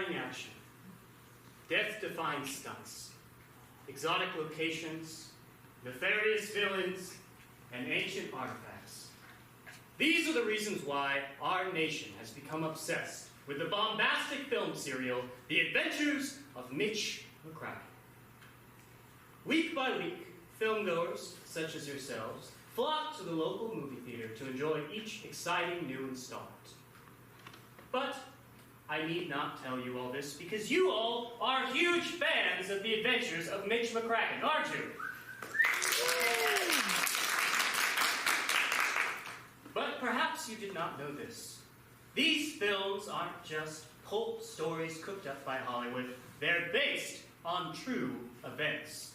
terrifying action, death-defying stunts, exotic locations, nefarious villains, and ancient artifacts. These are the reasons why our nation has become obsessed with the bombastic film serial, The Adventures of Mitch McCracken. Week by week, filmgoers, such as yourselves, flock to the local movie theater to enjoy each exciting new installment. But I need not tell you all this because you all are huge fans of The Adventures of Mitch McCracken, aren't you? But perhaps you did not know this. These films aren't just pulp stories cooked up by Hollywood. They're based on true events.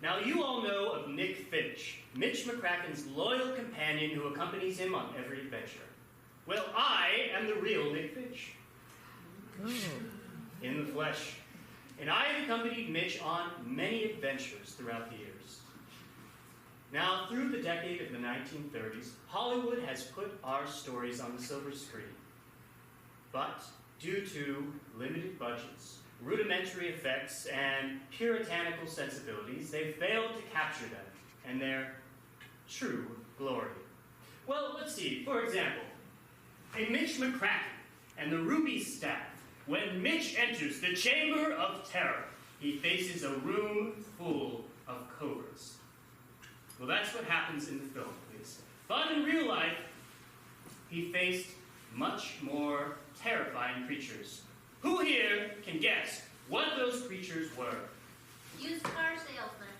Now, you all know of Nick Finch, Mitch McCracken's loyal companion who accompanies him on every adventure. Well, I am the real Nick Finch. In the flesh. And I have accompanied Mitch on many adventures throughout the years. Now, through the decade of the 1930s, Hollywood has put our stories on the silver screen. But due to limited budgets, rudimentary effects, and puritanical sensibilities, they failed to capture them and their true glory. Well, let's see. For example, in Mitch McCracken and the Ruby Staff, when Mitch enters the Chamber of Terror, he faces a room full of cobras. Well, that's what happens in the film, please. But in real life, he faced much more terrifying creatures. Who here can guess what those creatures were? Used car salesman.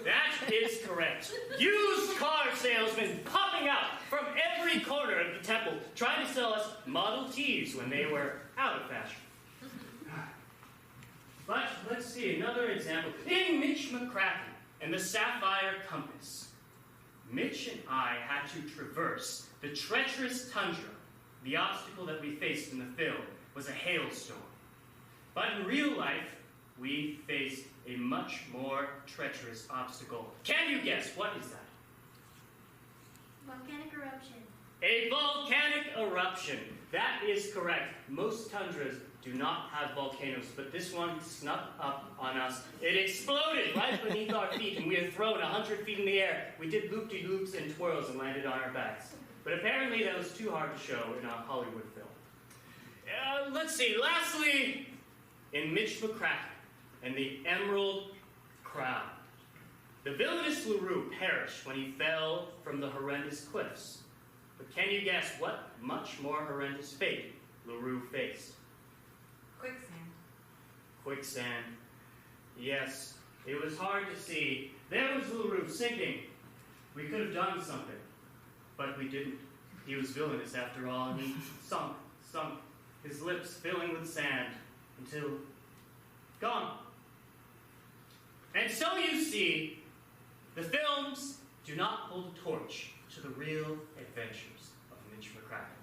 That is correct. Used car salesmen popping out from every corner of the temple, trying to sell us Model Ts when they were out of fashion. But let's see another example. In Mitch McCracken and the Sapphire Compass, Mitch and I had to traverse the treacherous tundra. The obstacle that we faced in the film was a hailstorm. But in real life, we faced a much more treacherous obstacle. Can you guess, what is that? Volcanic eruption. A volcanic eruption. That is correct. Most tundras do not have volcanoes, but this one snuck up on us. It exploded right beneath our feet, and we were thrown 100 feet in the air. We did loop-de-loops and twirls and landed on our backs. But apparently that was too hard to show in a Hollywood film. Let's see. Lastly, in Mitch McCracken and the Emerald Crown, the villainous LaRue perished when he fell from the horrendous cliffs. But can you guess what much more horrendous fate LaRue faced? Quicksand. Quicksand. Yes, it was hard to see. There was LaRue sinking. We could have done something, but we didn't. He was villainous after all, and he sunk, his lips filling with sand, until gone. And so you see, the films do not hold a torch to the real adventures of Mitch McCracken.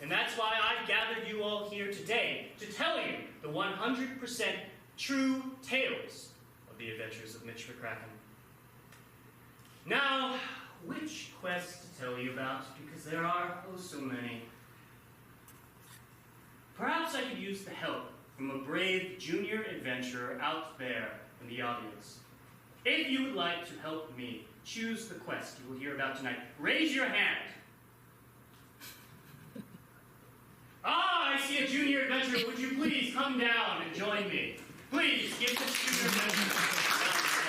And that's why I've gathered you all here today to tell you the 100% true tales of the adventures of Mitch McCracken. Now, which quest to tell you about? Because there are oh so many. Perhaps I could use the help from a brave junior adventurer out there in the audience. If you would like to help me choose the quest you will hear about tonight, raise your hand. I see a junior adventurer. Would you please come down and join me? Please give this junior adventurer a round of applause.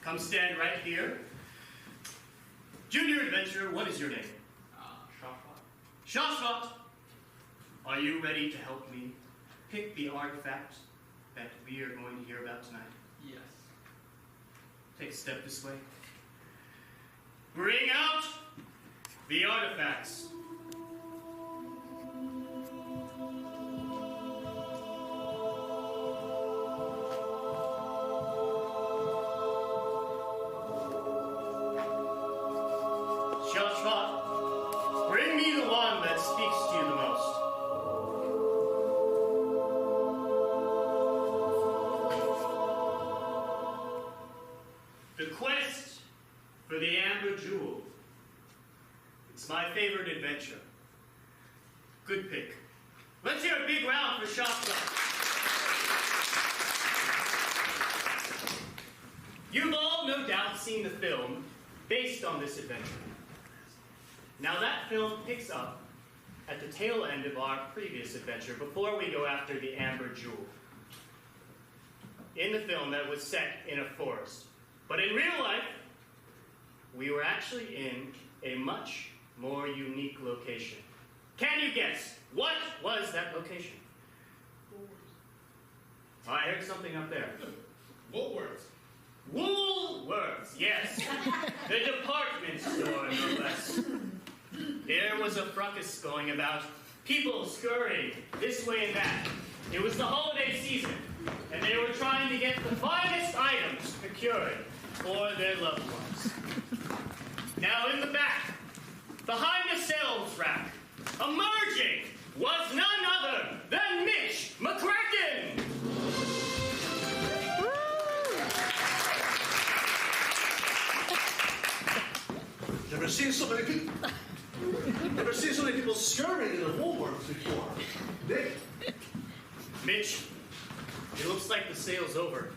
Come stand right here. Junior adventurer, what is your name? Shashvat. Are you ready to help me pick the artifact that we are going to hear about tonight? Yes. Take a step this way. Bring out the artifacts. Shashvat, bring me the one that speaks to you the most. The quest for the Amber Jewel. It's my favorite adventure. Good pick. Let's hear a big round for Shopfly. You've all no doubt seen the film based on this adventure. Now that film picks up at the tail end of our previous adventure before we go after the Amber Jewel. In the film that was set in a forest. But in real life, we were actually in a much more unique location. Can you guess, what was that location? Oh, I heard something up there. Woolworth. Woolworths, yes. The department store, no less. There was a fracas going about, people scurrying this way and that. It was the holiday season, and they were trying to get the finest items procured for their loved ones. Now in the back, behind the sales rack, emerging was none other than Mitch McCracken! Never seen so many people scurrying in a Woolworth before. Nick? Mitch, it looks like the sale's over.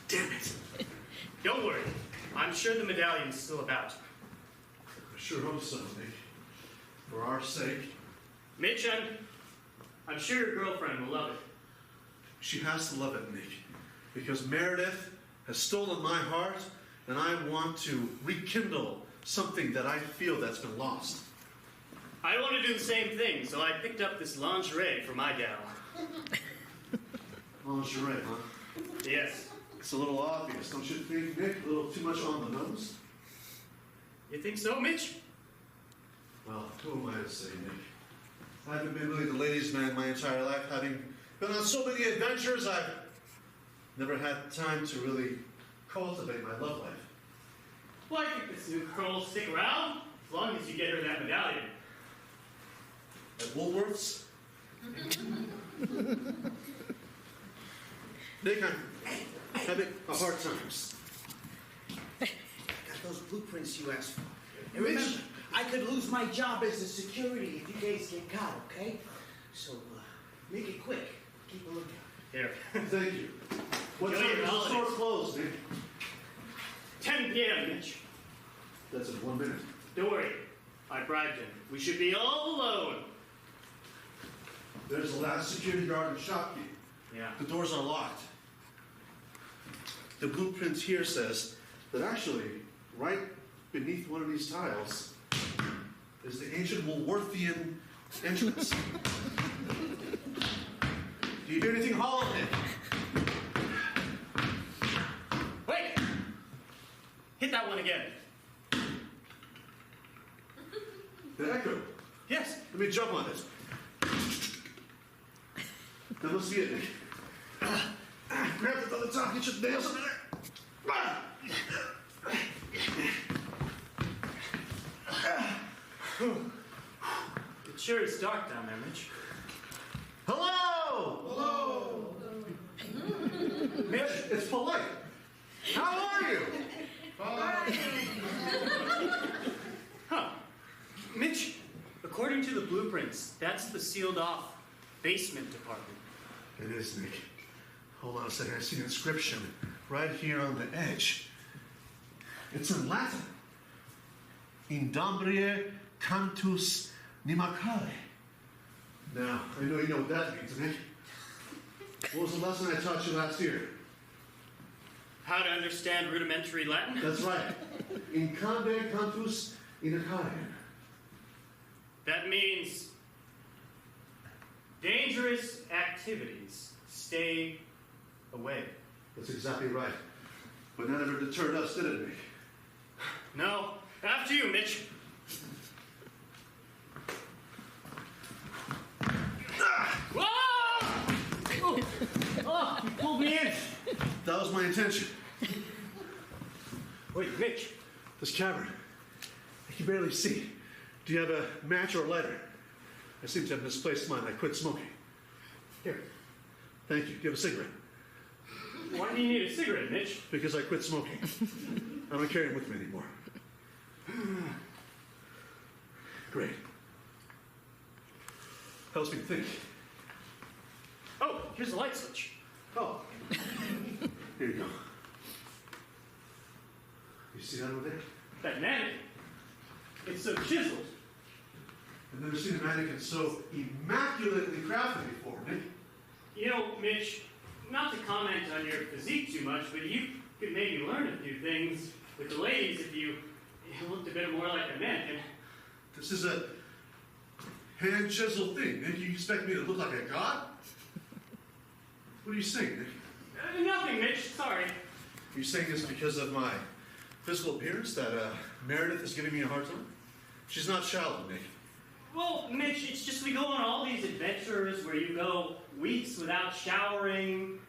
Damn it. Don't worry, I'm sure the medallion's still about. I sure hope so, Nick. For our sake. Mitch, I'm sure your girlfriend will love it. She has to love it, Nick. Because Meredith has stolen my heart, and I want to rekindle something that I feel that's been lost. I want to do the same thing, so I picked up this lingerie for my gal. Lingerie, huh? Yes. It's a little obvious, don't you think, Nick? A little too much on the nose? You think so, Mitch? Well, who am I to say, Nick? I haven't been really the ladies' man my entire life. Having been on so many adventures, I've never had time to really cultivate my love life. Well, I think this new girl will stick around, as long as you get her that medallion. At Woolworths? Nick, I'm having a hard time. Got those blueprints you asked for. And remember, I could lose my job as a security if you guys get caught, okay? So, make it quick. Keep a lookout. Here. Thank you. What Enjoy time your is the store holidays. closed, Nick? 10 p.m., Mitch. That's in 1 minute. Don't worry. I bribed him. We should be all alone. There's the last security guard and shopkeep. Yeah. The doors are locked. The blueprint here says that actually, right beneath one of these tiles is the ancient Woolworthian entrance. Do you hear anything hollow, Nick? Wait! Hit that one again. The echo. Yes. Let me jump on it. That must be it, Nick. Grab it on the top, get your nails in there. It sure is dark down there, Mitch. Hello! Hello! Mitch, it's polite. How are you? Huh. Mitch, according to the blueprints, that's the sealed off basement department. It is, Nick. Hold on a second. I see an inscription right here on the edge. It's in Latin. Indombrie cantus nimacare. Now, I know you know what that means, Nick. What was the lesson I taught you last year? How to understand rudimentary Latin? That's right. Incande cantus inacare. That means dangerous activities. Stay away. That's exactly right. But that never deterred us, did it, Nick? No. After you, Mitch. Whoa! Oh, you pulled me in. That was my intention. Wait, Mitch. This cavern. I can barely see. Do you have a match or a lighter? I seem to have misplaced mine. I quit smoking. Here. Thank you. Do you have a cigarette? Why do you need a cigarette, Mitch? Because I quit smoking. I don't carry them with me anymore. Great. Helps me think. Oh, here's the light switch. Oh. Here you go. You see that over there? That mannequin. It's so chiseled. I've never seen a mannequin so immaculately crafted before, Nick. You know, Mitch, not to comment on your physique too much, but you could maybe learn a few things with the ladies if you looked a bit more like a mannequin. This is a hand-chiseled thing. Nick, you expect me to look like a god? What are you saying, Nick? Nothing, Mitch. Sorry. Are you saying this because of my physical appearance that Meredith is giving me a hard time? She's not shallow, Nick. Well, Mitch, it's just we go on all these adventures where you go weeks without showering.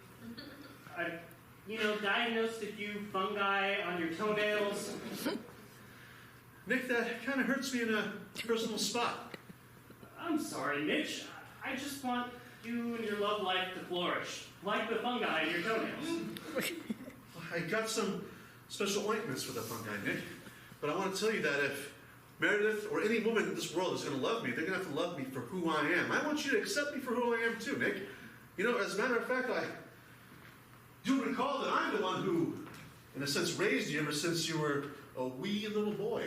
I've, diagnosed a few fungi on your toenails. Nick, that kind of hurts me in a personal spot. I'm sorry, Mitch. I just want you and your love life to flourish, like the fungi in your toenails. I got some special ointments for the fungi, Nick. But I want to tell you that if Meredith or any woman in this world is going to love me, they're going to have to love me for who I am. I want you to accept me for who I am too, Nick. As a matter of fact, I do recall that I'm the one who, in a sense, raised you ever since you were a wee little boy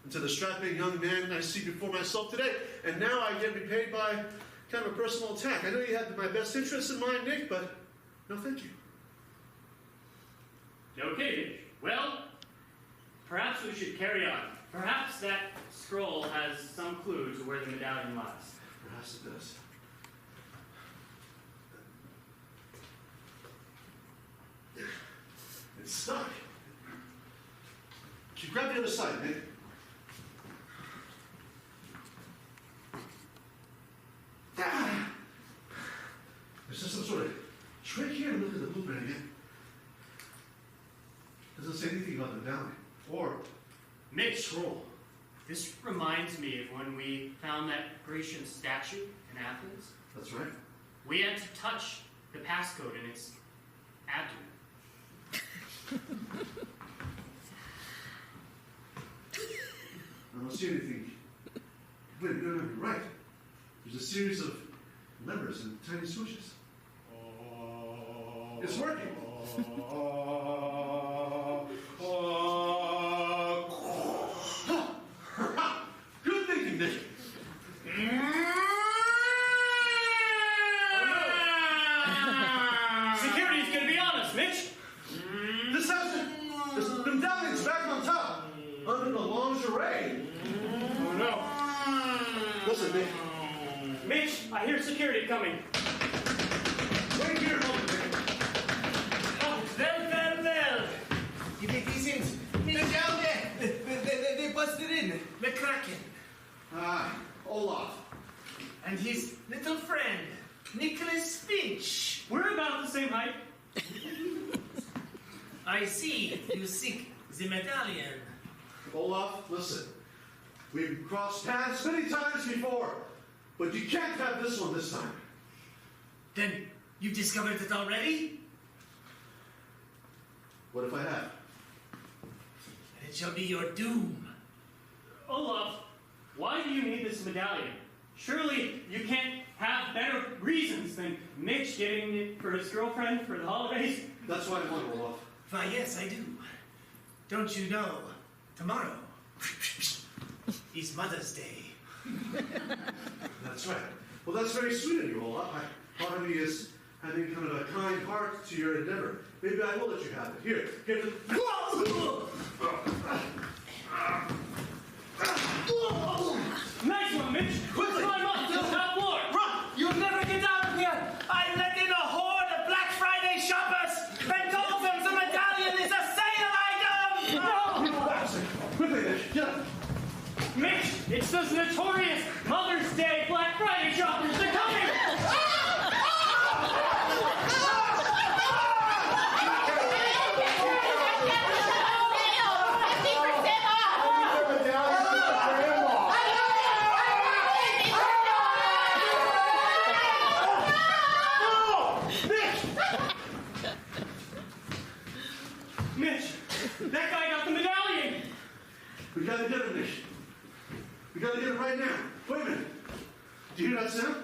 into the strapping young man I see before myself today. And now I get repaid by kind of a personal attack. I know you had my best interests in mind, Nick, but no thank you. Okay, Mitch. Well, perhaps we should carry on. Perhaps that scroll has some clue to where the medallion lies. Perhaps it does. It's stuck. Can you grab the other side, Nick? Is there some sort of trick here? Look at the blueprint again. Doesn't say anything about the medallion or Mitch, scroll. this reminds me of when we found that Grecian statue in Athens. That's right. We had to touch the passcode in its abdomen. I don't see anything. Wait, no, you're right. There's a series of levers and tiny switches. It's working. Good thinking, Nick. Security's gonna be on us, Mitch. This medallion's back on top, under the lingerie. Oh no. Listen, Nick. Mitch, I hear security coming. Wait here a moment, Nick. Oh, well. You think these things? They're down there. They busted in. McCracken. Olaf. And his little friend, Nicholas Finch. We're about the same height. I see. You seek the medallion. Olaf, listen. We've crossed paths many times before, but you can't have this one this time. Then you've discovered it already? What if I have? And it shall be your doom. Olaf, why do you need this medallion? Surely you can't have better reasons than Mitch getting it for his girlfriend for the holidays? That's why I want Olaf. Why, yes, I do. Don't you know, tomorrow is Mother's Day. That's right. Well, that's very sweet of you, Olaf. Part of me is having kind of a kind heart to your endeavor. Maybe I will let you have it. Here, give it. Nice one, Mitch! Quickly! Climb up to the top floor! Run! You'll never get out of here! I let in a horde of Black Friday shoppers and told them the medallion is a sale item! No! Quickly, Nick. Get up. Mitch, it's those notorious Mother's Day Black Friday shoppers! They're coming! Mitch, that guy got the medallion! We gotta get him, Nick. We We gotta get it right now. Wait a minute. Do you hear that sound?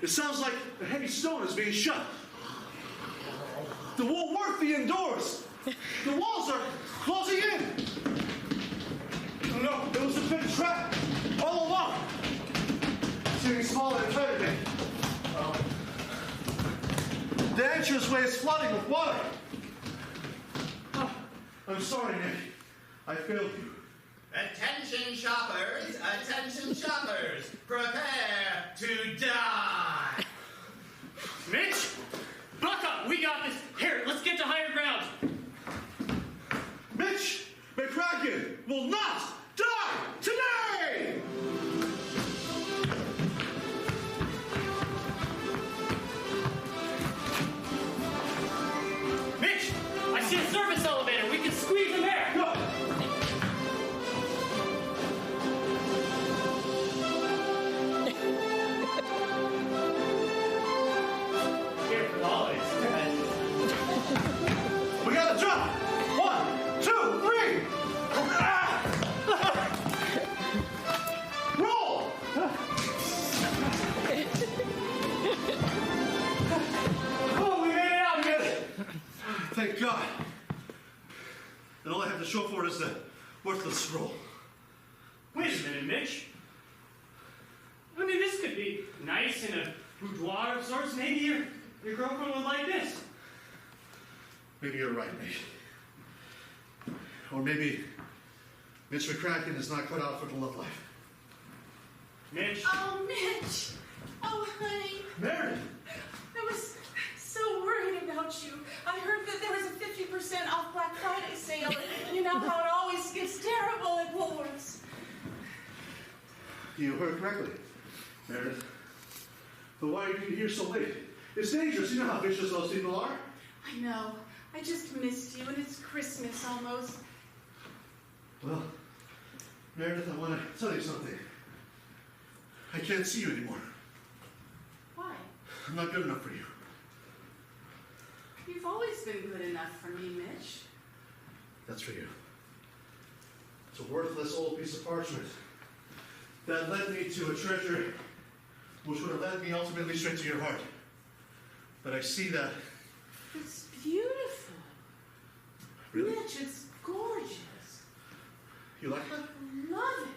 It sounds like a heavy stone is being shut. The Woolworthian doors. The walls are closing in. Oh no, it was a big trap all along. It's getting smaller and tighter, Nick. The entranceway is flooding with water. Oh, I'm sorry, Nick. I failed you. Attention shoppers, prepare to die. Mitch, buck up. We got this. Here, let's get to higher ground. Mitch McCracken will not die today! Mitch, I see a service elevator. We can squeeze in there. No! Here for the holidays. We gotta jump! 1, 2, 3! Ah! Roll! Oh, we made it out together. Thank God. And all I have to show for it is the worthless scroll. Wait a minute, Mitch. I mean, this could be nice in a boudoir of sorts. Maybe your girlfriend would like this. Maybe you're right, Nate. Or maybe Mitch McCracken is not cut out for the love life. Mitch. Oh, Mitch. Oh, honey. Meredith! I was so worried about you. I heard that there was a 50% off Black Friday sale. You know how it always gets terrible at Woolworths. You heard correctly, Meredith. But why are you here so late? It's dangerous. You know how vicious those people are. I know. I just missed you, and it's Christmas almost. Well, Meredith, I want to tell you something. I can't see you anymore. Why? I'm not good enough for you. You've always been good enough for me, Mitch. That's for you. It's a worthless old piece of parchment that led me to a treasure which would have led me ultimately straight to your heart. But I see that. It's beautiful. Really? Mitch, it's gorgeous. You like that? I love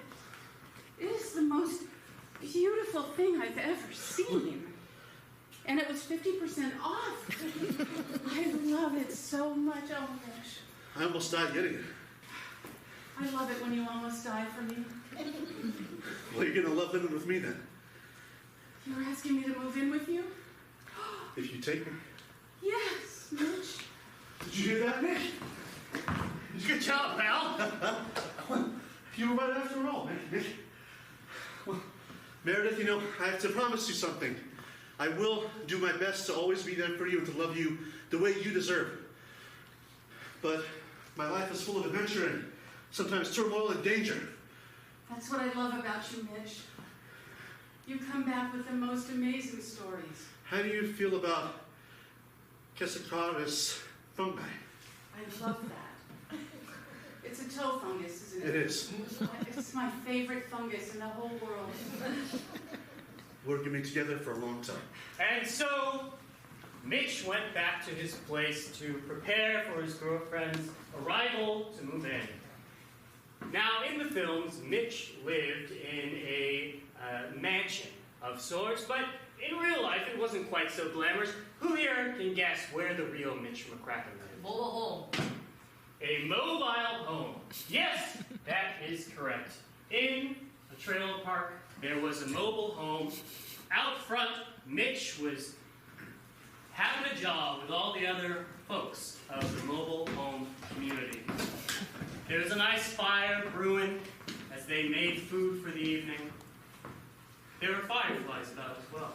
it. It is the most beautiful thing I've ever seen. And it was 50% off. I love it so much. Oh, Mitch. I almost died getting it. I love it when you almost die for me. Well, you're going to love living with me then. You're asking me to move in with you? If you take me. Yes, Mitch. Did you hear that, Nick? Good job, pal. You were right after all, Nick. Well, Meredith, you know, I have to promise you something. I will do my best to always be there for you and to love you the way you deserve. But my life is full of adventure and sometimes turmoil and danger. That's what I love about you, Mitch. You come back with the most amazing stories. How do you feel about Kessicaris fungi? I love that. It's a toe fungus, isn't it? It is. It's my favorite fungus in the whole world. We're going to be together for a long time. And so, Mitch went back to his place to prepare for his girlfriend's arrival to move in. Now, in the films, Mitch lived in a mansion of sorts, but in real life, it wasn't quite so glamorous. Who here can guess where the real Mitch McCracken lived? Mobile home. A mobile home. Yes, that is correct. In a trailer park, there was a mobile home. Out front, Mitch was having a job with all the other folks of the mobile home community. There was a nice fire brewing as they made food for the evening. There were fireflies about as well.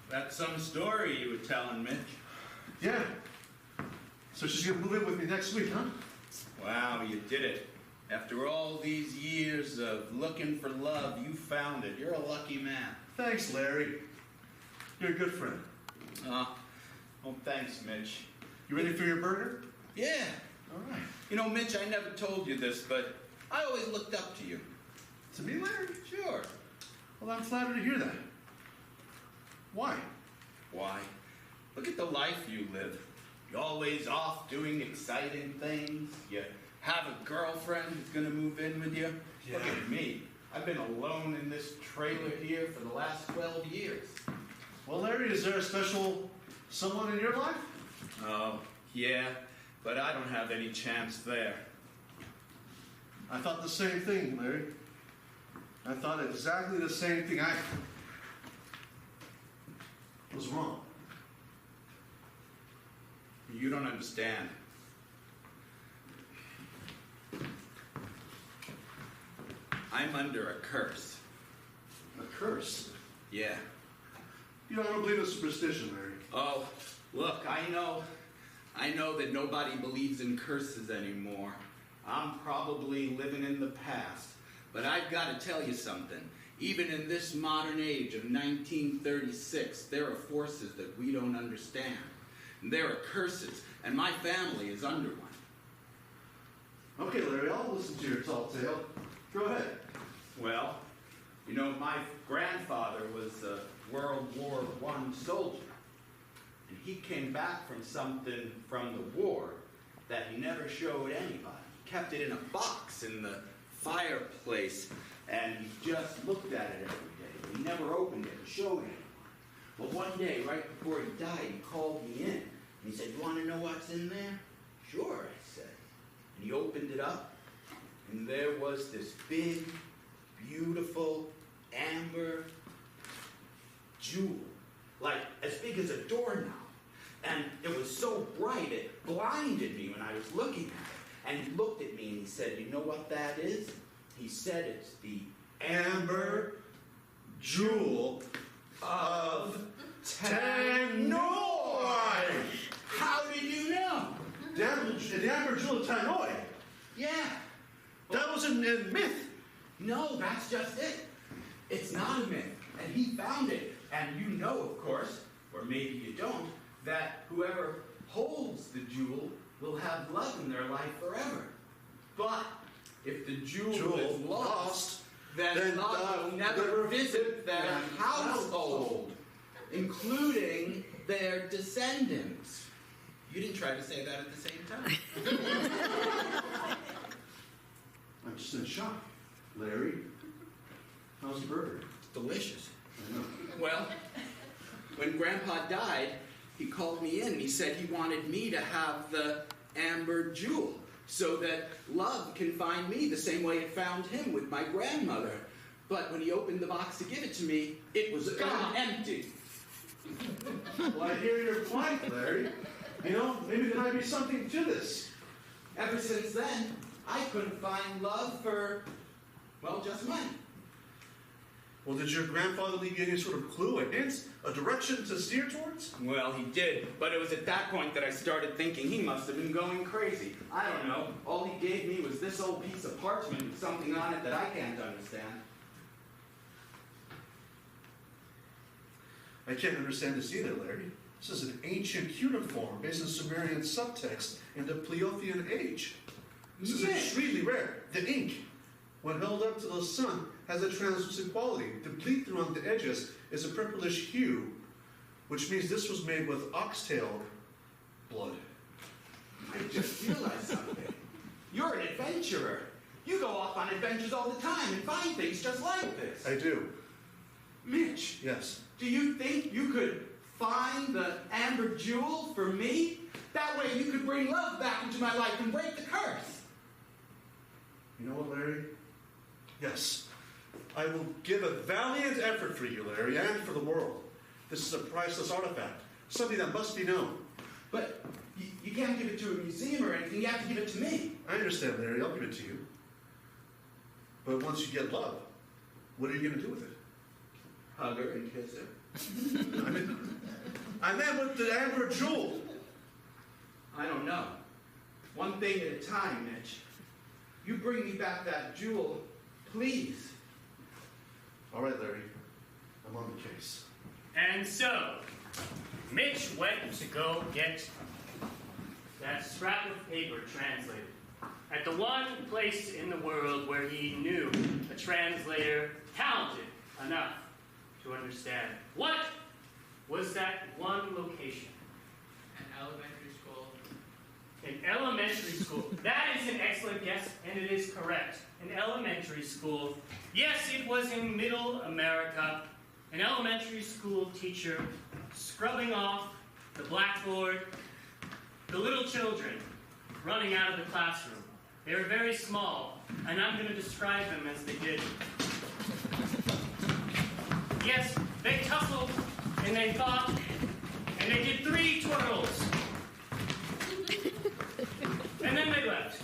That's some story you were telling, Mitch. Yeah. So she's going to move in with me next week, huh? Wow, you did it. After all these years of looking for love, you found it. You're a lucky man. Thanks, Larry. You're a good friend. Well, thanks, Mitch. You ready for your burger? Yeah, All right. You know, Mitch, I never told you this, but I always looked up to you. To me, Larry? Sure. Well, I'm flattered to hear that. Why? Why? Look at the life you live. You're always off doing exciting things. You have a girlfriend who's going to move in with you. Yeah. Look at me. I've been alone in this trailer here for the last 12 years. Well, Larry, is there a special someone in your life? Oh, yeah, but I don't have any chance there. I thought the same thing, Larry. I thought exactly the same thing. I was wrong. You don't understand. I'm under a curse. A curse? Yeah. You know, I don't believe in superstition, Larry. Oh, look, I know that nobody believes in curses anymore. I'm probably living in the past. But I've got to tell you something. Even in this modern age of 1936, there are forces that we don't understand. And there are curses, and my family is under one. Okay, Larry, I'll listen to your tall tale. Go ahead. Well, you know, my grandfather was a World War I soldier. And he came back from something from the war that he never showed anybody. He kept it in a box in the fireplace, and he just looked at it every day. He never opened it and showed anyone. But one day, right before he died, he called me in. And he said, "You want to know what's in there?" "Sure," I said. And he opened it up, and there was this big, beautiful, amber jewel, like as big as a doorknob. And it was so bright, it blinded me when I was looking at it. And he looked at me and he said, "You know what that is?" He said, "It's the Amber Jewel of Tannoy. How did you know? The Amber Jewel of Tannoy. Yeah. That was in myth. No, that's just it. It's not a myth. And he found it. And you know, of course, or maybe you don't, that whoever holds the jewel will have love in their life forever. But if the jewel is lost, then love will never visit their household, including their descendants. You didn't try to say that at the same time. I'm just in shock. Larry, how's the burger? Delicious. I know. Well, when Grandpa died, he called me in and he said he wanted me to have the amber jewel so that love can find me the same way it found him with my grandmother. But when he opened the box to give it to me, it was gone empty. Well, I hear your point, Larry. You know, maybe there might be something to this. Ever since then, I couldn't find love for, well, just money. Well, did your grandfather leave you any sort of clue, a hint, a direction to steer towards? Well, he did, but it was at that point that I started thinking he must have been going crazy. I don't know. All he gave me was this old piece of parchment with something on it that I can't understand. I can't understand this either, Larry. This is an ancient cuneiform based on Sumerian subtext in the Pleistocene age. This is extremely rare. The ink, when held up to the sun, has a translucent quality. The bleed-through on the edges is a purplish hue, which means this was made with oxtail blood. I just realized something. You're an adventurer. You go off on adventures all the time and find things just like this. I do. Mitch, Yes. do you think you could find the amber jewel for me? That way you could bring love back into my life and break the curse. You know what, Larry? Yes. I will give a valiant effort for you, Larry, and for the world. This is a priceless artifact, something that must be known. But you can't give it to a museum or anything. You have to give it to me. I understand, Larry. I'll give it to you. But once you get love, what are you going to do with it? Hug her and kiss her. I meant with the amber jewel. I don't know. One thing at a time, Mitch. You bring me back that jewel, please. All right, Larry. I'm on the case. And so, Mitch went to go get that scrap of paper translated. At the one place in the world where he knew a translator talented enough to understand. What was that one location? An elementary school. An elementary school. That is an excellent guess, and it is correct. An elementary school. Yes, it was in Middle America. An elementary school teacher scrubbing off the blackboard, the little children running out of the classroom. They were very small, and I'm going to describe them as they did. Yes, they tussled, and they fought, and they did 3 twirls. And then they left.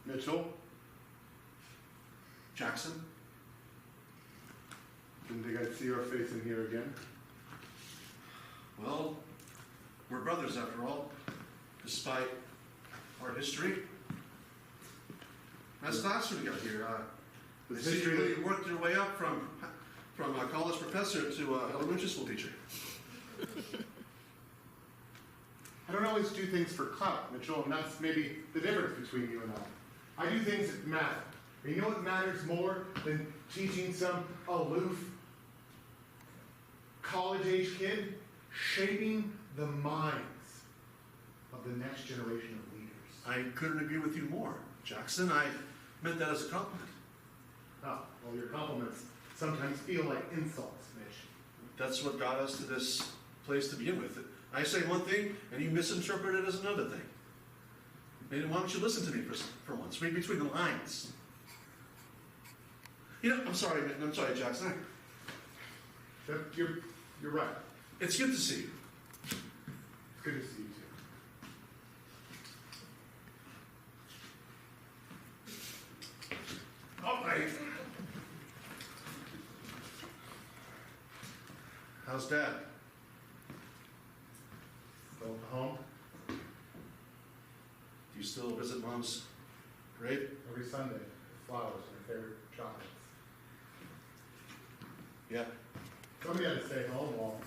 Mitchell, Jackson? didn't think I'd see your face in here again. Well, we're brothers after all, despite our history. Nice classroom you got here. I see you really worked your way up from a college professor to an elementary school teacher. I don't always do things for clout, Mitchell, and that's maybe the difference between you and I. I do things that matter. And you know what matters more than teaching some aloof, college-age kid? Shaping the minds of the next generation of leaders. I couldn't agree with you more, Jackson. I meant that as a compliment. Oh, well, your compliments sometimes feel like insults, Mitch. That's what got us to this place to begin with. I say one thing, and you misinterpret it as another thing. Maybe why don't you listen to me for once? Read between the lines. You know, I'm sorry, Jackson. You're right. It's good to see you. It's good to see you too. All right. How's Dad? Still at home Do you still visit Mom's grave? every Sunday with flowers and her favorite chocolates. Yeah. Somebody had to stay home while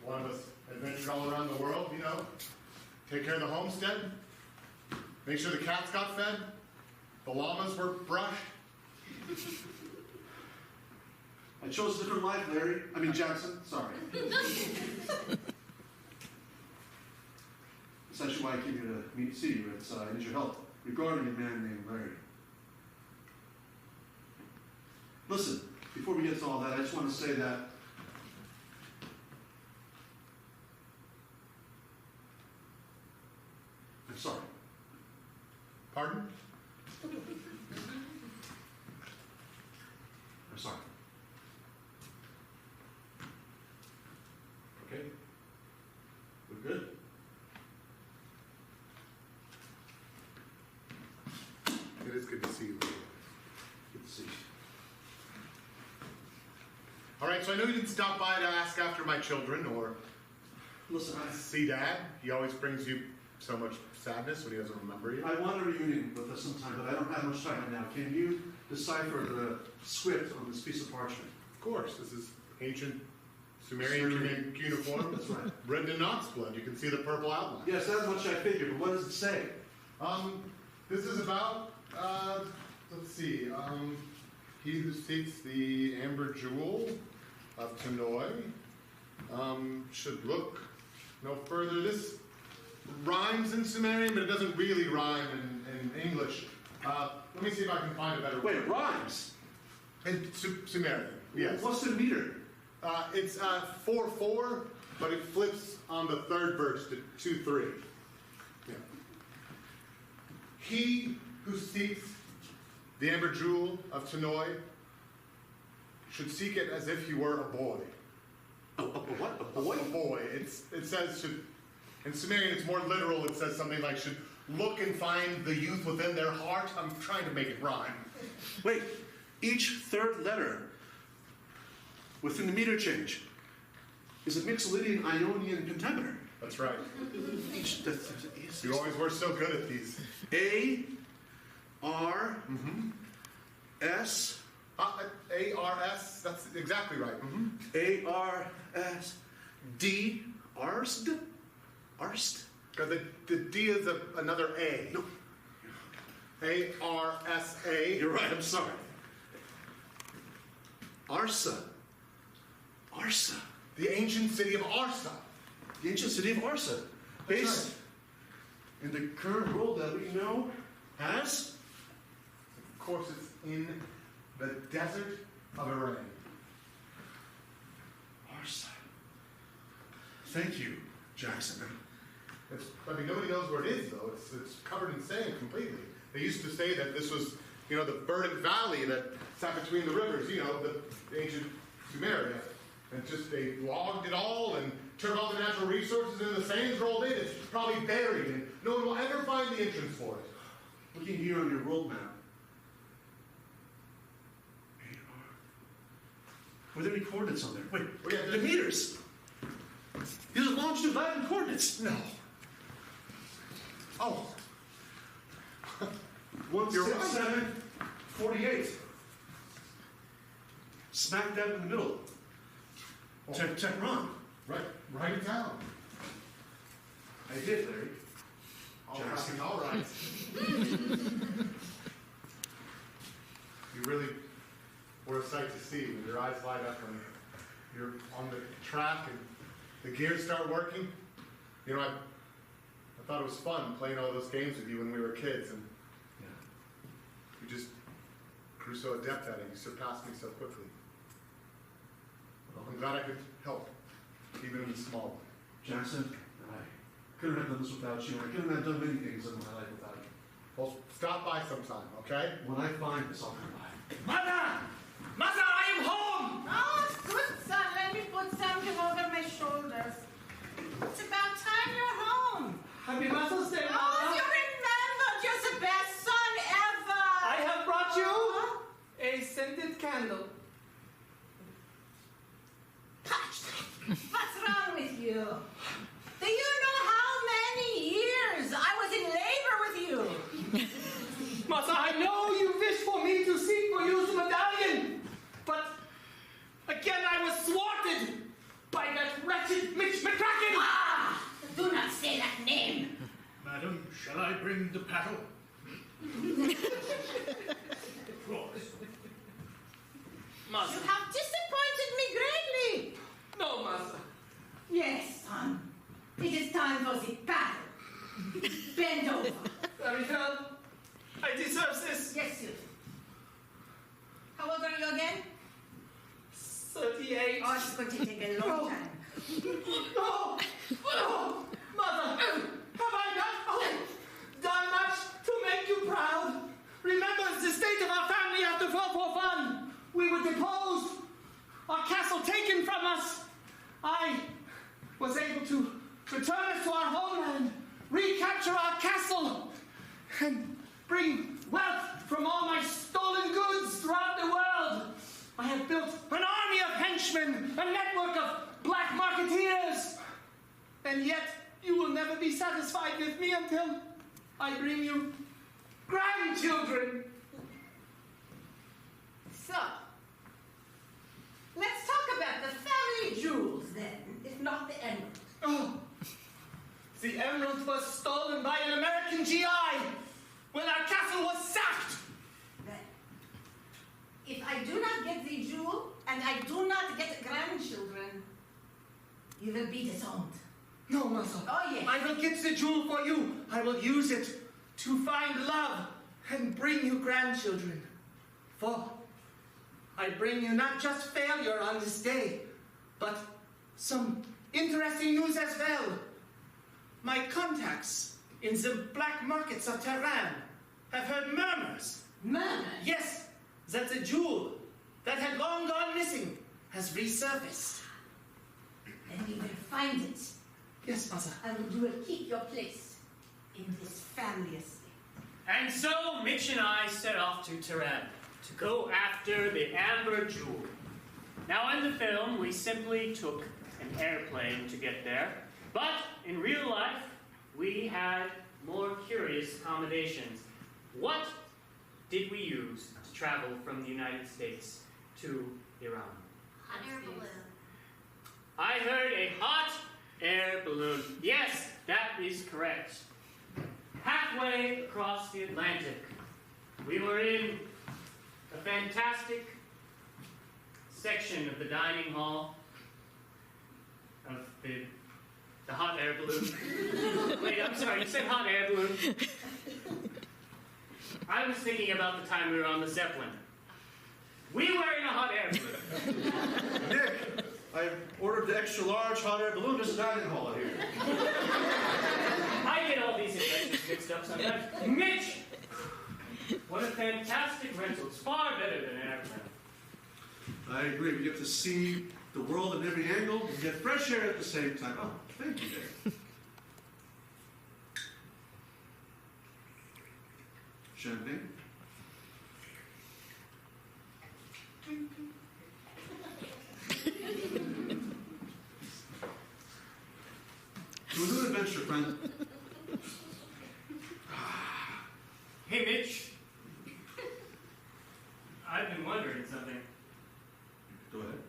one of us adventured all around the world, you know. Take care of the homestead. Make sure the cats got fed. The llamas were brushed. I chose a different life, Jackson. Sorry. That's actually why I came here to see you. I need your help regarding a man named Larry. Listen, before we get to all that, I just want to say that I'm sorry. Pardon? I'm sorry. Okay? We're good? It is good to see you. Good to see you. All right, so I know you didn't stop by to ask after my children or Listen, see Dad. He always brings you so much sadness when he doesn't remember you. I want a reunion with us sometime, but I don't have much time right now. Can you decipher the script on this piece of parchment? Of course, this is ancient Sumerian cuneiform. That's right. Written in ox blood. You can see the purple outline. Yes, that much I figured, but what does it say? This is about, let's see, he who seeks the amber jewel of Tanoi should look no further. This rhymes in Sumerian, but it doesn't really rhyme in English. Let me see if I can find a better Wait, word. it rhymes. In Sumerian, yes. What's the meter? It's 4/4, but it flips on the third verse to 2/3. Yeah. He who seeks the amber jewel of Tanoi should seek it as if he were a boy. What? A boy? A boy. It says should. In Sumerian, it's more literal. It says something like should look and find the youth within their heart. I'm trying to make it rhyme. Wait, each third letter within the meter change is a Mixolydian Ionian pentameter. That's right. That's You always were so good at these. A R S A-R-S, that's exactly right. A R S D Arst. The D is another A. No. A-R-S-A. You're right, I'm sorry. Arsa. The ancient city of Arsa. The ancient city of Arsa. Based in the current world that we know as? Of course, it's in the desert of Iran. Arsa. Thank you, Jackson. Nobody knows where it is, though. It's covered in sand completely. They used to say that this was, the verdant valley that sat between the rivers, the ancient Sumeria. And just they logged it all and took all the natural resources, and the sand's rolled in. It's probably buried, and no one will ever find the entrance for it. Looking here on your world map. Were there any coordinates on there? Wait, the meters. These are longitude, latitude coordinates. No. Oh. 16748. Smack dab in the middle. Tehran. Right in town. I did, Larry. Jackson, all right. You really were a sight to see when your eyes light up when you're on the track and the gears start working. I thought it was fun playing all those games with you when we were kids, and you just grew so adept at it. You surpassed me so quickly. I'm glad I could help, even in the small way. Jackson, I couldn't have done this without you. I couldn't have done many things in my life without you. Well, stop by sometime, okay? When I find this, I'll come by. Mother! Mother, I am home! Oh, good son. Let me put something over my shoulders. It's about time you're home. Happy Mother's Day, Oh, Mother! you remembered. You're the best son ever. I have brought you a scented candle. What's wrong with you? Do you know how many years I was in labor with you? Mother, I know you wish for me to seek for you the medallion, but again I was thwarted by that wretched Mitch McCracken! Ah! Do not say that name. Madam, shall I bring the paddle? Mother. You have disappointed me greatly. No, Mother. Yes, son. It is time for the battle. Bend over. Very well. I deserve this. Yes, you do. How old are you again? 38. Oh, it's going to take a long time. No! No! Mother! Have I not done much to make you proud? Remember the state of our family after 441. We were deposed. Our castle taken from us. I was able to return us to our homeland, recapture our castle, and bring wealth from all my stolen goods throughout the world. I have built an army of henchmen, a network of black marketeers. And yet, you will never be satisfied with me until I bring you grandchildren. So, let's talk about the family jewels then, if not the emerald. Oh, the emerald was stolen by an American GI when our castle was sacked. Then, if I do not get the jewel and I do not get grandchildren, you will be disowned. No, Mother. Oh, yes. I will get the jewel for you. I will use it to find love and bring you grandchildren. For I bring you not just failure on this day, but some interesting news as well. My contacts in the black markets of Tehran have heard murmurs. Murmurs? Yes, that the jewel that had long gone missing has resurfaced. Then we will find it. Yes, Mother. And you will keep your place in this family estate. And so Mitch and I set off to Tehran to go after the Amber Jewel. Now in the film, we simply took an airplane to get there. But in real life, we had more curious accommodations. What did we use to travel from the United States to Iran? Hot air balloon. I heard a hot air balloon. Yes, that is correct. Halfway across the Atlantic, we were in a fantastic section of the dining hall of the hot air balloon. Wait, I'm sorry, you said hot air balloon. I was thinking about the time we were on the Zeppelin. We were in a hot air balloon. Nick, I ordered the extra large hot air balloon. There's a dining hall here. I get all these adventures mixed up sometimes. Mitch! What a fantastic rental. It's far better than an airplane. I agree. We get to see the world at every angle and get fresh air at the same time. Oh, thank you, Nick. Champagne? To a new adventure, friend. Hey, Mitch. I've been wondering something. Go ahead.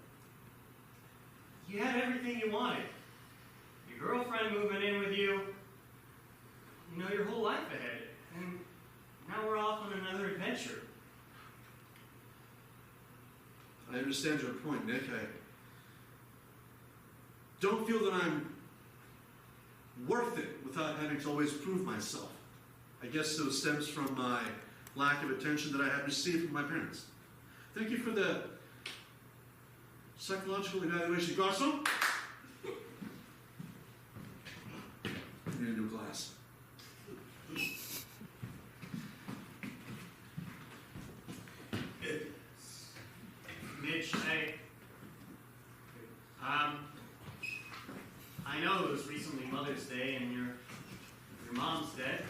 You had everything you wanted. Your girlfriend moving in with you. You know, your whole life ahead. And now we're off on another adventure. I understand your point, Nick. I don't feel that I'm worth it without having to always prove myself. I guess it stems from my lack of attention that I had received from my parents. Thank you for the psychological evaluation. Garçon? I need a new glass. Mitch, I know it was recently Mother's Day and your mom's dead.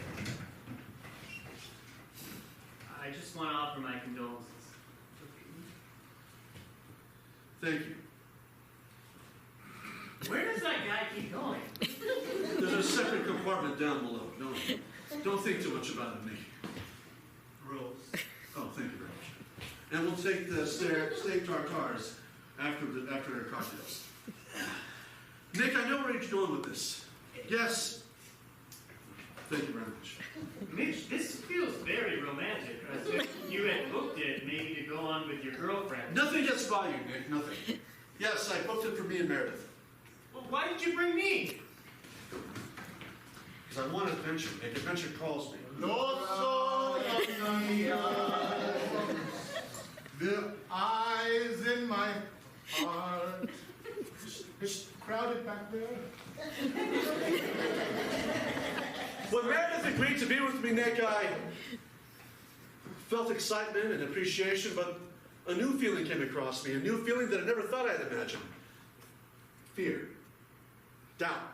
I just want to offer my condolences. Thank you. Where does that guy keep going? There's a separate compartment down below. Don't think too much about it, Nick. Rules. Oh, thank you very much. And we'll take the steak tartars after our cocktails. Nick, I know where you're going with this. Yes. Thank you very much. Mitch, this feels very romantic. As if you had booked it maybe to go on with your girlfriend. Nothing gets by you, Nick. Nothing. Yes, I booked it for me and Meredith. Well, why did you bring me? Because I want adventure. Nick, adventure calls me. The eyes in my heart. It's crowded back there. When Meredith agreed to be with me, Nick, I felt excitement and appreciation, but a new feeling came across me, a new feeling that I never thought I'd imagine. Fear, doubt,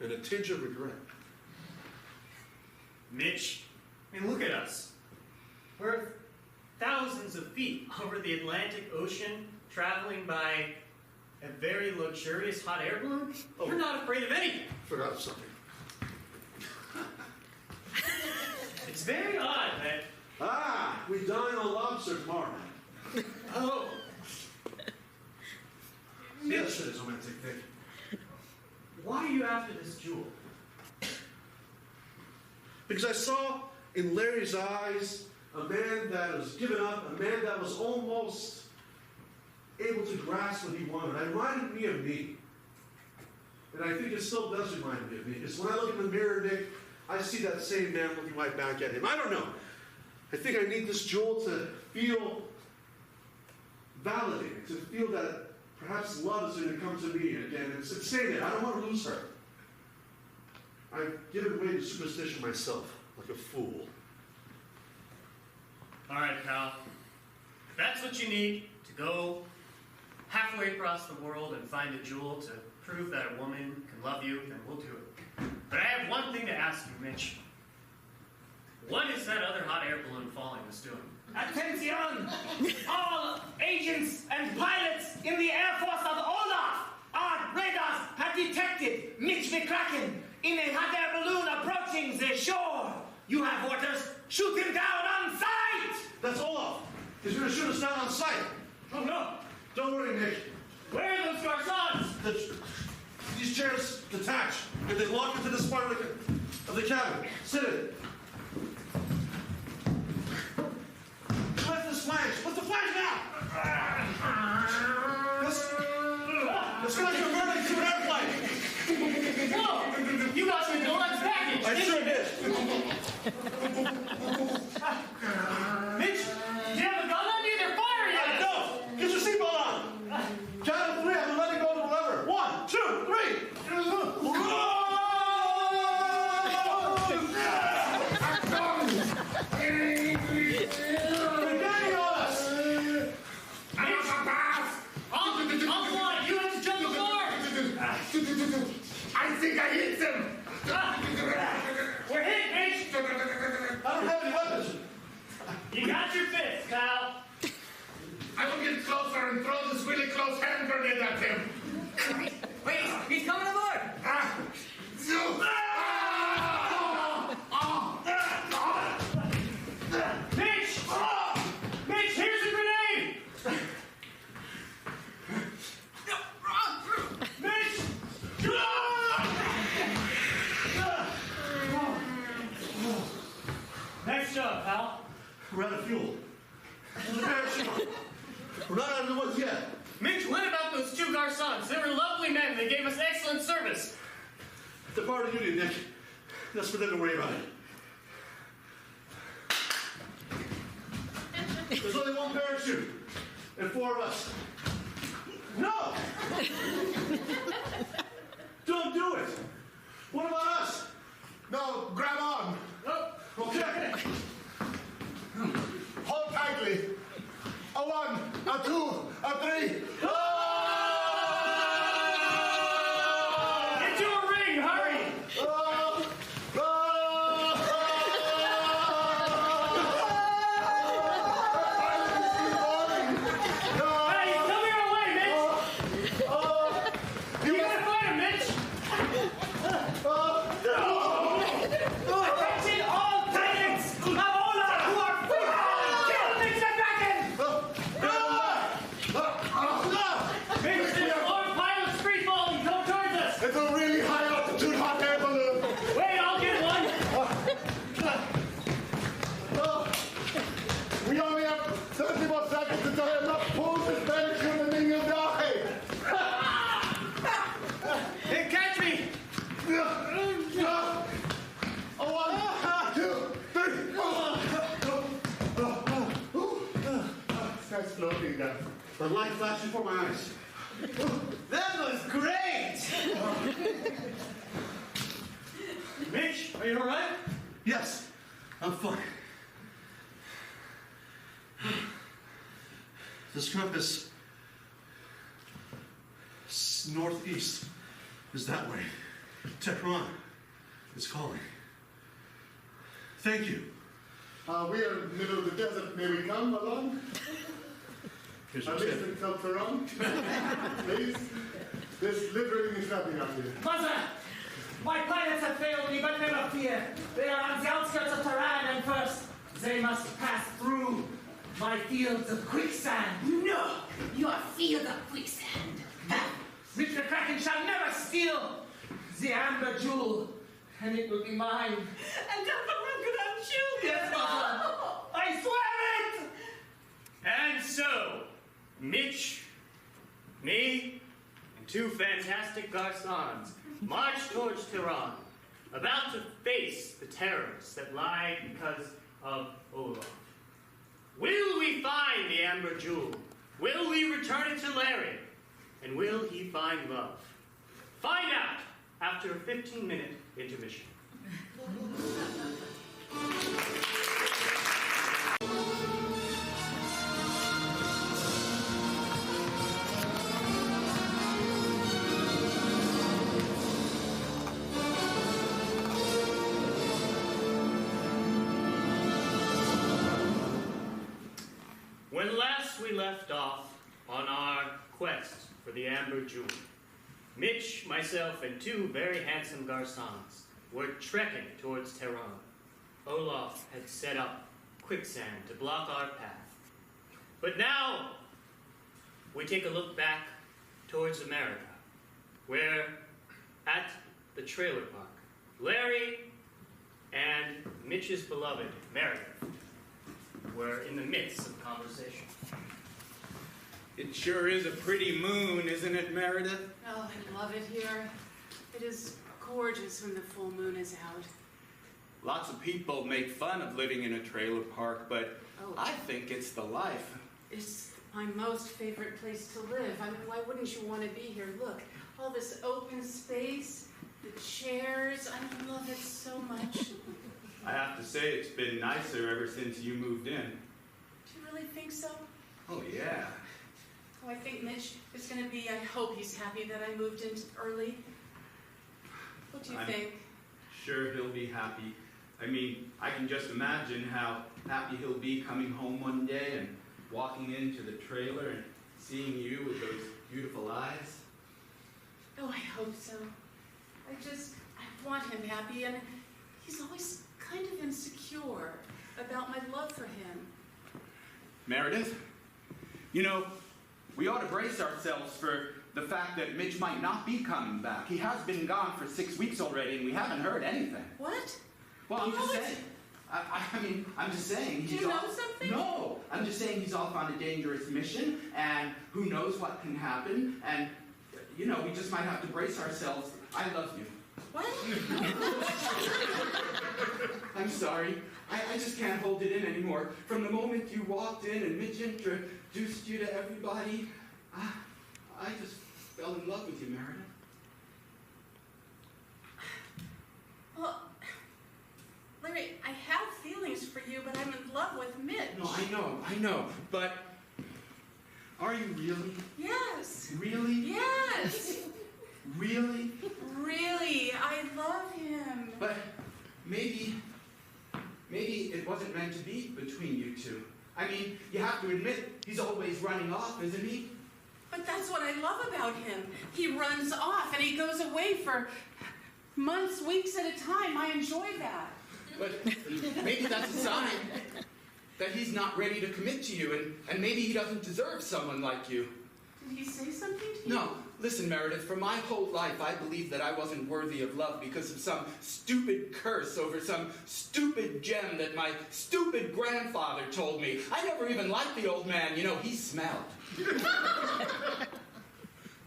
and a tinge of regret. Mitch, I mean, look at us. We're thousands of feet over the Atlantic Ocean, traveling by a very luxurious hot air balloon. Oh. We're not afraid of anything. Forgot something. It's very odd that... We dine on lobster tomorrow night. Oh. Yes, it is romantic, Nick. Why are you after this jewel? Because I saw in Larry's eyes a man that was given up, a man that was almost able to grasp what he wanted. It reminded me of me. And I think it still does remind me of me. Because when I look in the mirror, Nick, I see that same man looking right back at him. I don't know. I think I need this jewel to feel validated, to feel that perhaps love is going to come to me again. And say that. I don't want to lose her. I've given way to superstition myself, like a fool. All right, pal. If that's what you need to go halfway across the world and find a jewel to prove that a woman can love you, then we'll do it. But I have one thing to ask you, Mitch. What is that other hot air balloon falling us doing? Attention! All agents and pilots in the Air Force of Olaf! have detected Mitch McCracken in a hot air balloon approaching the shore. You have orders. Shoot him down on sight! That's Olaf. He's going to shoot us down on sight. Oh no! Don't worry, Nick. Where are those garçons? These chairs detach, and they lock into this part of the cabin. Sit it. Lift this flange. Lift the flange now! Let's go like you're running through an airplane. Whoa! You got the deluxe package! I sure did. Mitch, do you have a gun on you? They're firing I at us! don't. Get your seatbelt on. Count of 3. I'm going to let it go to the lever. 1, 2, 3. They're getting us. Uncle, you have to jump aboard! I think I hit them. We're hit, Mitch! I don't have any weapons. You got your fist, pal. I will get closer and throw this really close hand grenade at him. Wait, he's coming aboard! Mitch! Mitch, here's a grenade! Mitch! Next job, pal. We're out of fuel. There's a parachute. We're not out of the woods yet. Mitch, what about those 2 garçons? They were lovely men. They gave us excellent service. They're part of the duty, Nick. That's for them to worry about it. There's only 1 parachute. And 4 of us. No! Don't do it! What about us? No, grab on. Oh, Okay. Hold tightly. A 1, a 2, a 3. into a ring, hurry! Hey, come your way, Mitch! You gotta fight him, Mitch! Attention all pilots of Ola who are free! Kill Mitch McCracken! Mitch, this Lord pilot's free falling, come towards us! It's a really high altitude hot air balloon. Wait, I'll get one! We only have 30 more seconds until I'm not pulled this parachute and then you'll die. Hey, catch me! A 1, 2, 3. That's floating down. The light flashing before my eyes. That was great! Mitch, are you alright? Yes, I'm fine. This compass northeast is that way. Tehran is calling. Thank you. We are in the middle of the desert. May we come along? Here's your At least tip. until Tehran. Please. This literally is nothing up here. Mother, my pilots have failed me, but never fear. They are on the outskirts of Tehran, and first they must pass through my fields of quicksand. No, your field of quicksand. Mitch McCracken shall never steal the amber jewel, and it will be mine. And don't forget our children. Yes, Mother. I swear it! And so, Mitch, me, and 2 fantastic garçons march towards Tehran, about to face the terrors that lie because of Olaf. Will we find the amber jewel? Will we return it to Larry? And will he find love? Find out after a 15-minute intermission. When last we left off on our quest for the amber jewel, Mitch, myself, and two very handsome garçons were trekking towards Tehran. Olaf had set up quicksand to block our path. But now, we take a look back towards America, where, at the trailer park, Larry and Mitch's beloved, Meredith, were in the midst of conversation. It sure is a pretty moon, isn't it, Meredith? Oh, I love it here. It is gorgeous when the full moon is out. Lots of people make fun of living in a trailer park, but Oh. I think it's the life. It's my most favorite place to live. I mean, why wouldn't you want to be here? Look, all this open space, the chairs. I love it so much. I have to say it's been nicer ever since you moved in. Do you really think so? Oh, yeah. Oh, I think Mitch is going to be, I hope he's happy that I moved in early. What do you think? Sure, he'll be happy. I mean, I can just imagine how happy he'll be coming home one day and walking into the trailer and seeing you with those beautiful eyes. Oh, I hope so. I want him happy, and he's always kind of insecure about my love for him. Meredith, you know, we ought to brace ourselves for the fact that Mitch might not be coming back. He has been gone for 6 weeks already, and we haven't heard anything. What? Well, I'm You just know saying. I mean, I'm just saying. Do he's you know off. something? No, I'm just saying he's off on a dangerous mission, and who knows what can happen, and, you know, we just might have to brace ourselves. I love you. What? I'm sorry. I just can't hold it in anymore. From the moment you walked in and Mitch introduced you to everybody, I just fell in love with you, Meredith. Well, Larry, I have feelings for you, but I'm in love with Mitch. No, I know, but are you really? Yes. Really? Yes. Really? Really, I love him. But maybe it wasn't meant to be between you two. I mean, you have to admit, he's always running off, isn't he? But that's what I love about him. He runs off and he goes away for months, weeks at a time. I enjoy that. But maybe that's a sign that he's not ready to commit to you, and maybe he doesn't deserve someone like you. Did he say something to you? No, listen, Meredith, for my whole life I believed that I wasn't worthy of love because of some stupid curse over some stupid gem that my stupid grandfather told me. I never even liked the old man, you know, he smelled.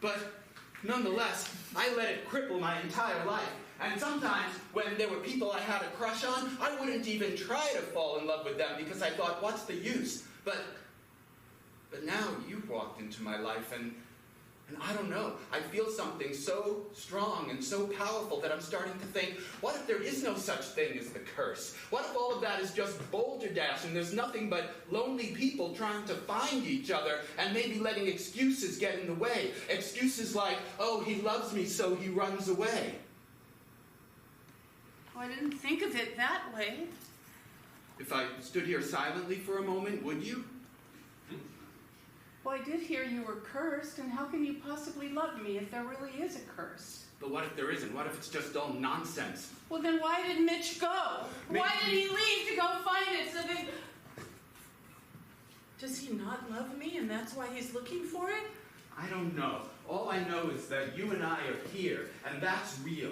But nonetheless, I let it cripple my entire life. And sometimes, when there were people I had a crush on, I wouldn't even try to fall in love with them because I thought, what's the use? But now you walked into my life, and I don't know. I feel something so strong and so powerful that I'm starting to think, what if there is no such thing as the curse? What if all of that is just balderdash and there's nothing but lonely people trying to find each other and maybe letting excuses get in the way? Excuses like, oh, he loves me, so he runs away. Oh, I didn't think of it that way. If I stood here silently for a moment, would you? Well, I did hear you were cursed, and how can you possibly love me if there really is a curse? But what if there isn't? What if it's just all nonsense? Well, then why did Mitch go? Why did he leave to go find it so that... Does he not love me, and that's why he's looking for it? I don't know. All I know is that you and I are here, and that's real.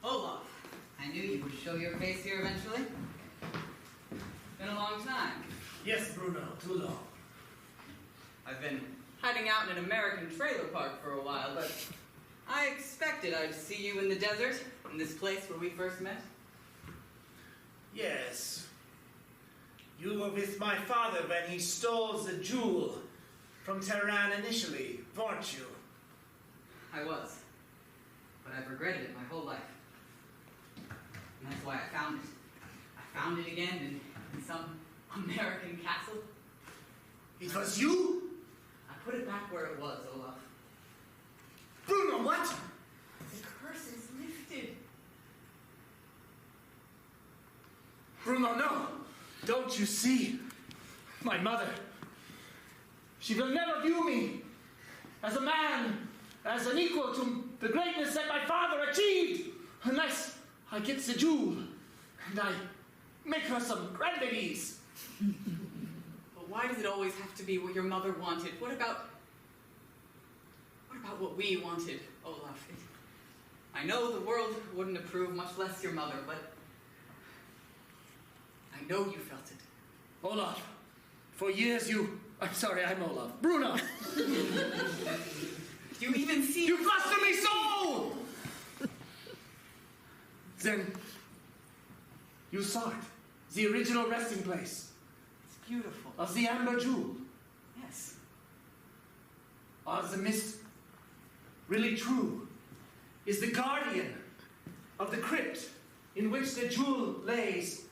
Olaf, I knew you would show your face here eventually. Been a long time. Yes, Bruno, too long. I've been hiding out in an American trailer park for a while, but I expected I'd see you in the desert, in this place where we first met. Yes. You were with my father when he stole the jewel from Tehran initially, weren't you? I was. But I've regretted it my whole life. And that's why I found it. I found it again in some American castle. It was you? I put it back where it was, Olaf. Bruno, what? The curse is lifted. Bruno, no! Don't you see? My mother. She will never view me as a man, as an equal to the greatness that my father achieved, unless I get the jewel and I make her some grandies. But why does it always have to be what your mother wanted? What about what we wanted, Olaf? I know the world wouldn't approve, much less your mother, but I know you felt it. Olaf, for years I'm sorry, I'm Olaf. Bruno! You even see... You fluster me so! Then, you saw it. The original resting place. It's beautiful. Of the Amber Jewel. Yes. Are the mist really true? Is the guardian of the crypt in which the jewel lays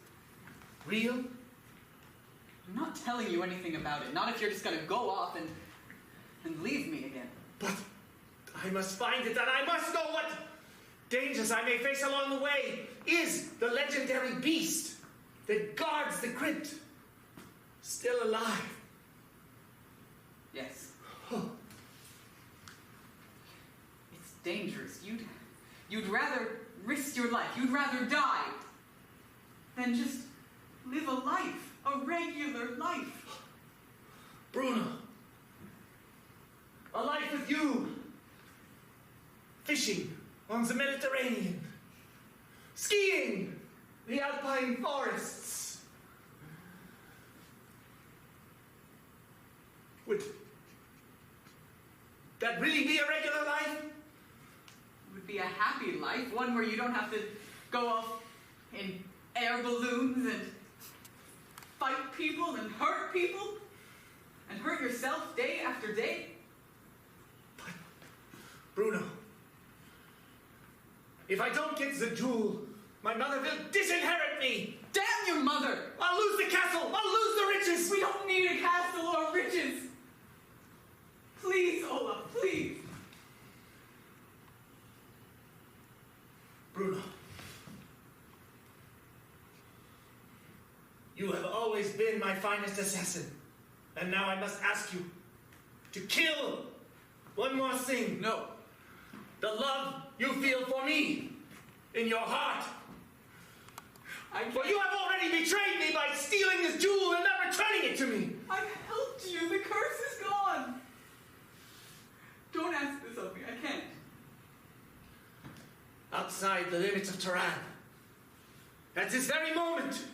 real? I'm not telling you anything about it. Not if you're just going to go off and leave me again. But I must find it, and I must know what dangers I may face along the way. Is the legendary beast that guards the crypt still alive? Yes. It's dangerous. You'd rather risk your life. You'd rather die than just live a life, a regular life. Bruno, a life with you, fishing on the Mediterranean, skiing the alpine forests. Would that really be a regular life? It would be a happy life, one where you don't have to go off in air balloons and fight people and hurt yourself day after day. But, Bruno, if I don't get the jewel, my mother will disinherit me. Damn your mother! I'll lose the castle. I'll lose the riches. We don't need a castle or riches. Please, Olaf, please. Bruno, you have always been my finest assassin. And now I must ask you to kill one more thing. No. The love you feel for me in your heart. For you have already betrayed me by stealing this jewel and not returning it to me. I've helped you. The curse is gone. Don't ask this of me. I can't. Outside the limits of Tehran, at this very moment,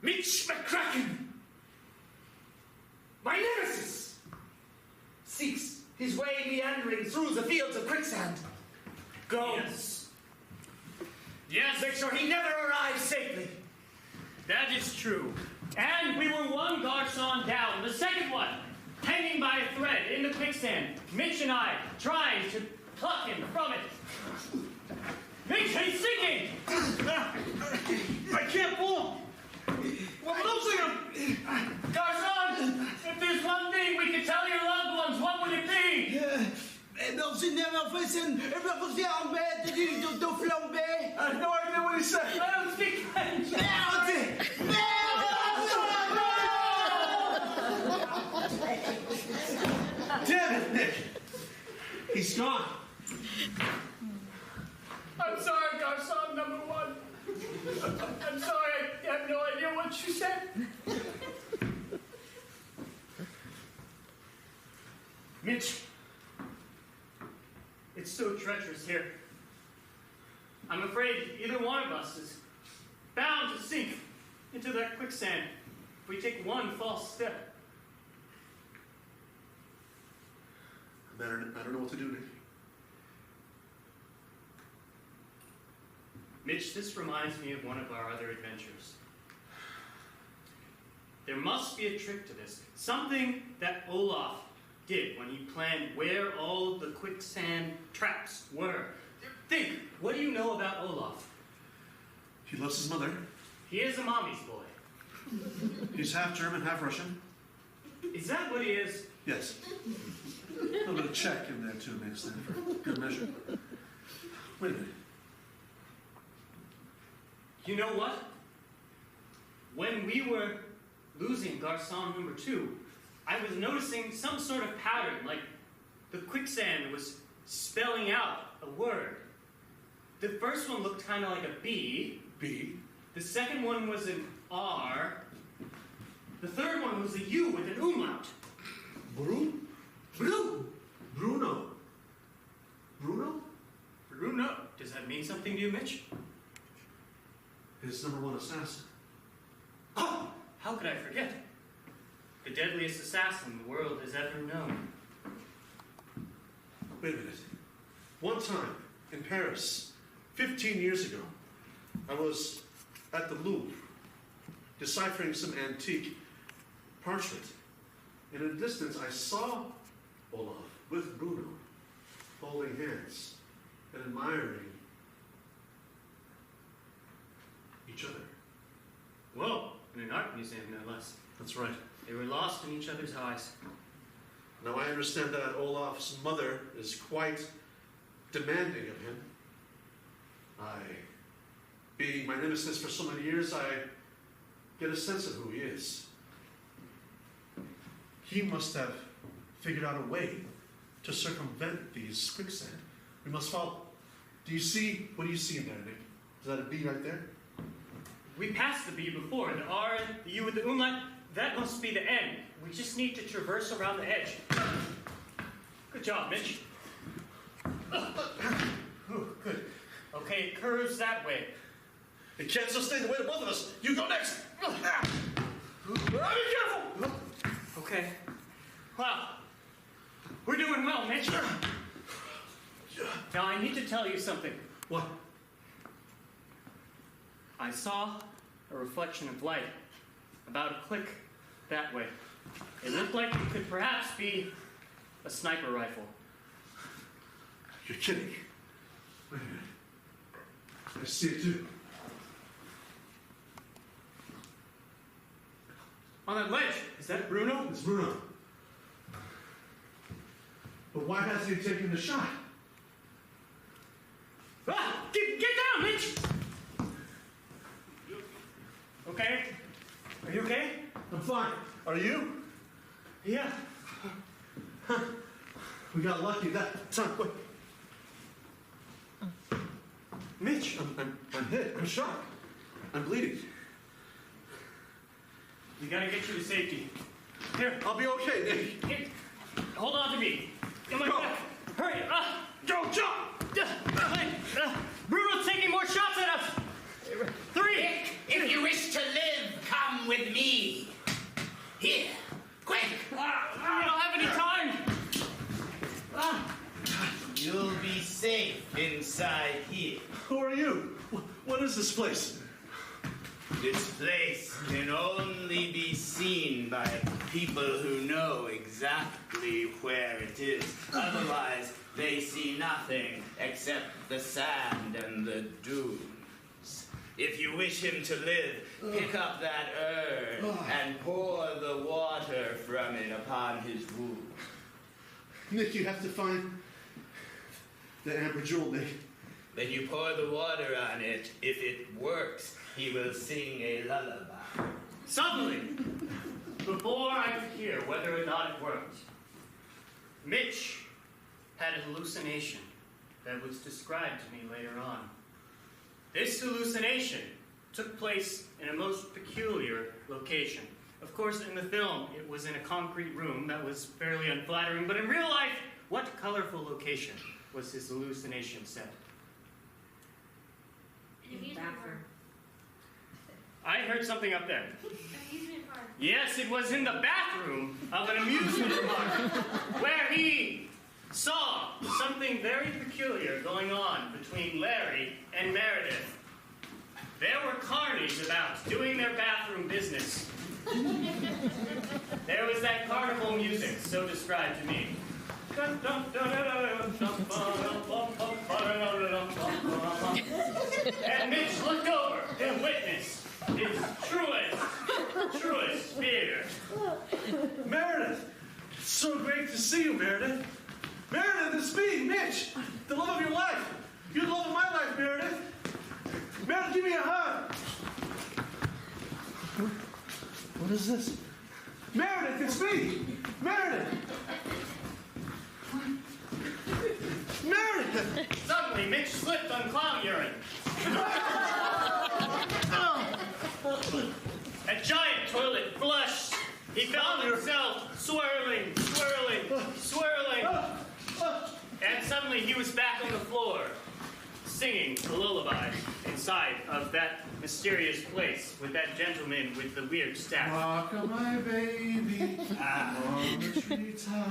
Mitch McCracken, my nemesis, seeks his way meandering through the fields of quicksand. Go. Yes. Yes. Make sure he never arrives safely. That is true. And we were one garçon down. The second one, hanging by a thread in the quicksand. Mitch and I trying to pluck him from it. Mitch, he's sinking! I can't pull him. I'm losing him. Garçon, if there's one thing we could tell your loved ones, what would it be? I have no idea what he said. I don't speak French. Damn it, Nick! He's gone. I'm sorry, garçon number one. I'm sorry, I have no idea what you said. Mitch, it's so treacherous here. I'm afraid either one of us is bound to sink into that quicksand if we take one false step. I don't know what to do, Nick. Mitch, this reminds me of one of our other adventures. There must be a trick to this. Something that Olaf did when he planned where all the quicksand traps were. Think, what do you know about Olaf? He loves his mother. He is a mommy's boy. He's half German, half Russian. Is that what he is? Yes. A little bit of Czech in there too, makes that for good measure. Wait a minute. You know what? When we were losing garçon number 2, I was noticing some sort of pattern, like the quicksand was spelling out a word. The first one looked kind of like a B. B. The second one was an R. The third one was a U with an umlaut. Bruno? Bruno. Bruno. Bruno. Does that mean something to you, Mitch? His #1 assassin. Oh, how could I forget? The deadliest assassin the world has ever known. Wait a minute. One time, in Paris, 15 years ago, I was at the Louvre, deciphering some antique parchment. In the distance, I saw Olaf with Bruno, holding hands and admiring each other. Whoa, in an art museum, no less. That's right. They were lost in each other's eyes. Now I understand that Olaf's mother is quite demanding of him. Being my nemesis for so many years, I get a sense of who he is. He must have figured out a way to circumvent these quicksand. We must follow. What do you see in there, Nick? Is that a B right there? We passed the B before, the R, the U with the umlaut. That must be the N. We just need to traverse around the edge. Good job, Mitch. Good. Okay, it curves that way. It can't sustain the weight of both of us. You go next. Be careful. Okay. Wow. We're doing well, Mitch. Now, I need to tell you something. What? I saw a reflection of light about a click that way. It looked like it could perhaps be a sniper rifle. You're kidding. Wait a minute. I see it too. On that ledge. Is that Bruno? It's Bruno. But why hasn't he taken the shot? Ah! Get down, Mitch! Okay? Are you okay? I'm fine. Are you? Yeah. We got lucky that time. Wait. Mitch! I'm hit. I'm shot. I'm bleeding. We gotta get you to safety. Here. I'll be okay, Nick. Here. Hold on to me. Come on, Go. back. Hurry! Go, jump! Bruno's taking more shots at us! 3! Nick, if you wish to live, come with me. Here, quick. We don't have any time! You'll be safe inside here. Who are you? What is this place? This place can only be seen by people who know exactly where it is. Otherwise, they see nothing except the sand and the dunes. If you wish him to live, pick up that urn and pour the water from it upon his wound. Nick, you have to find the amber jewel, Nick. Then you pour the water on it. If it works, he will sing a lullaby. Suddenly, before I could hear whether or not it worked, Mitch had a hallucination that was described to me later on. This hallucination took place in a most peculiar location. Of course, in the film, it was in a concrete room that was fairly unflattering, but in real life, what colorful location was his hallucination set? Bathroom. I heard something up there. Amusement park. Yes, it was in the bathroom of an amusement park where he saw something very peculiar going on between Larry and Meredith. There were carnies about doing their bathroom business. There was that carnival music so described to me. And Mitch looked over and witnessed his truest fear. Meredith! It's so great to see you, Meredith. Meredith, it's me, Mitch. The love of your life. You're the love of my life, Meredith. Meredith, give me a hug. What is this? Meredith, it's me. Meredith. Suddenly, Mitch slipped on clown urine. A giant toilet flushed. He found himself swirling, and suddenly he was back on the floor, singing a lullaby inside of that mysterious place with that gentleman with the weird staff. Rock my baby on the treetop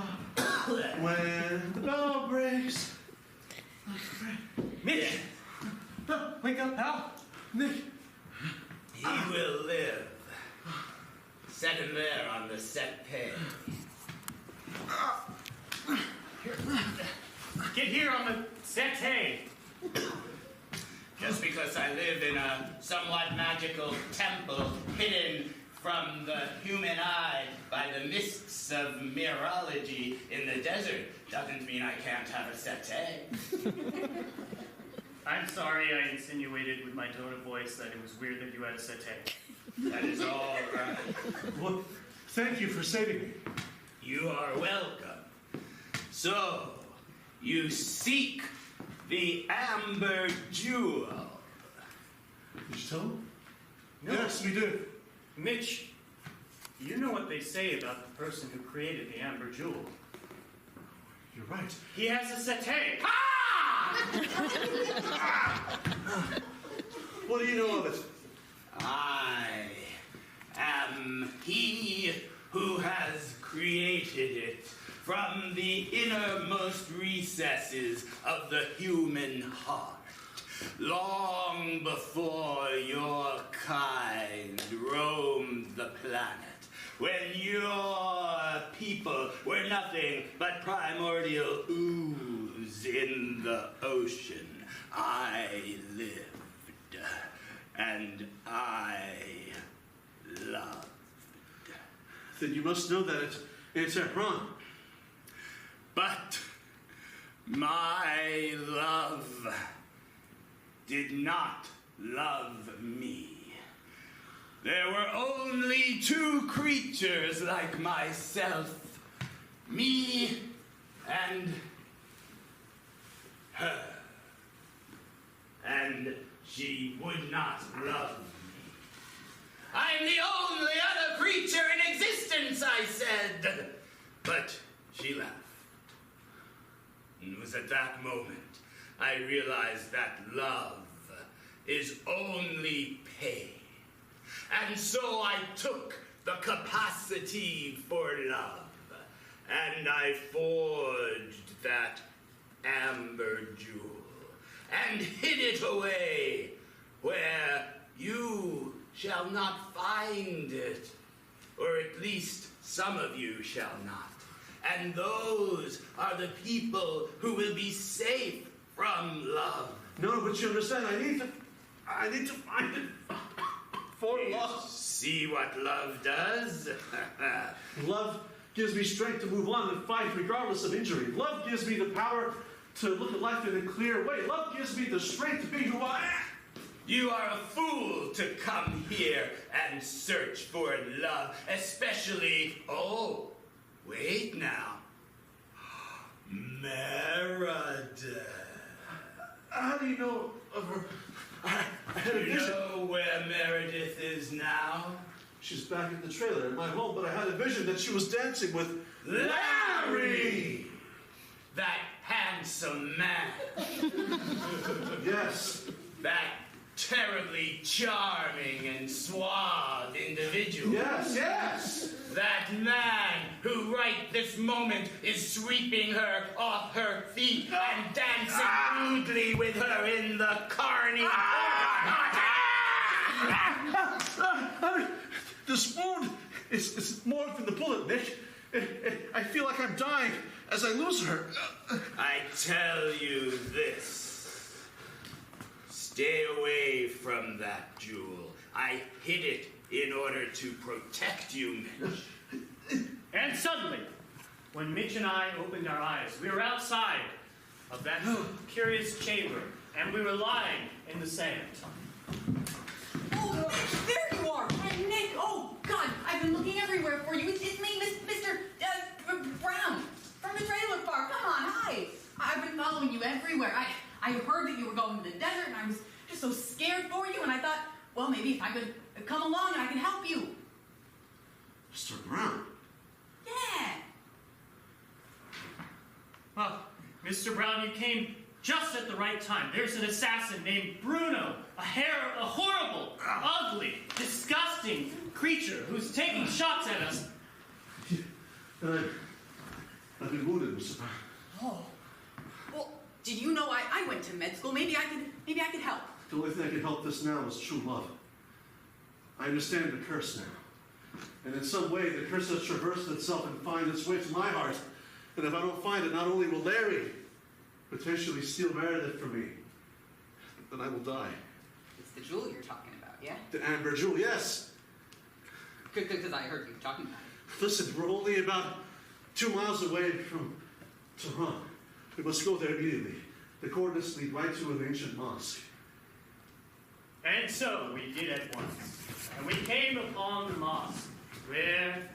when the bell breaks. Mitch! Wake up, pal. Nick. He will live. Second there on the set page. Get here on the settee. Just because I live in a somewhat magical temple hidden from the human eye by the mists of mirology in the desert doesn't mean I can't have a settee. I'm sorry I insinuated with my tone of voice that it was weird that you had a settee. That is all right. Well, thank you for saving me. You are welcome. So, you seek the amber jewel. Did you tell him? No. Yes, we did. Mitch, you know what they say about the person who created the amber jewel. You're right. He has a settee. What do you know of it? I am he who has created it from the innermost recesses of the human heart, long before your kind roamed the planet, when your people were nothing but primordial ooze in the ocean. I lived, and I loved. Then you must know that it's Tehran. But my love did not love me. There were only two creatures like myself, me and her. And she would not love me. I'm the only other creature in existence, I said. But she laughed. And it was at that moment I realized that love is only pain. And so I took the capacity for love, and I forged that amber jewel and hid it away where you shall not find it, or at least some of you shall not. And those are the people who will be safe from love. No, but you understand, I need to find it for love. See what love does? Love gives me strength to move on and fight regardless of injury. Love gives me the power to look at life in a clear way. Love gives me the strength to be who I am. You are a fool to come here and search for love, especially, oh, wait now, Meredith. How do you know of her? I had a You vision. know where Meredith is now? She's back in the trailer at my home, but I had a vision that she was dancing with Larry! That handsome man. Yes. That terribly charming and suave individual. Yes, yes. That man who right this moment is sweeping her off her feet and dancing rudely with her in the carny. This wound is more than the bullet, Nick. I feel like I'm dying as I lose her. I tell you this. Stay away from that jewel. I hid it in order to protect you, Mitch. And suddenly, when Mitch and I opened our eyes, we were outside of that curious chamber, and we were lying in the sand. Oh, there you are! And Nick, oh, God, I've been looking everywhere for you. It's me, Mr. Brown, from the trailer park. Come on, hi. I've been following you everywhere. I heard that you were going to the desert, and I was just so scared for you, and I thought, well, maybe if I could come along and I can help you. Mr. Brown. Yeah. Well, Mr. Brown, you came just at the right time. There's an assassin named Bruno, a horrible, ugly, disgusting creature who's taking shots at us. I've been wounded, Mr. Brown. Oh. Well, did you know I went to med school? Maybe I could help. The only thing that can help this now is true love. I understand the curse now. And in some way, the curse has traversed itself and find its way to my heart. And if I don't find it, not only will Larry potentially steal Meredith from me, then I will die. It's the jewel you're talking about, yeah? The Amber Jewel, yes. Good, because I heard you talking about it. Listen, we're only about 2 miles away from Tehran. We must go there immediately. The coordinates lead right to an ancient mosque. And so we did at once. And we came upon the mosque, where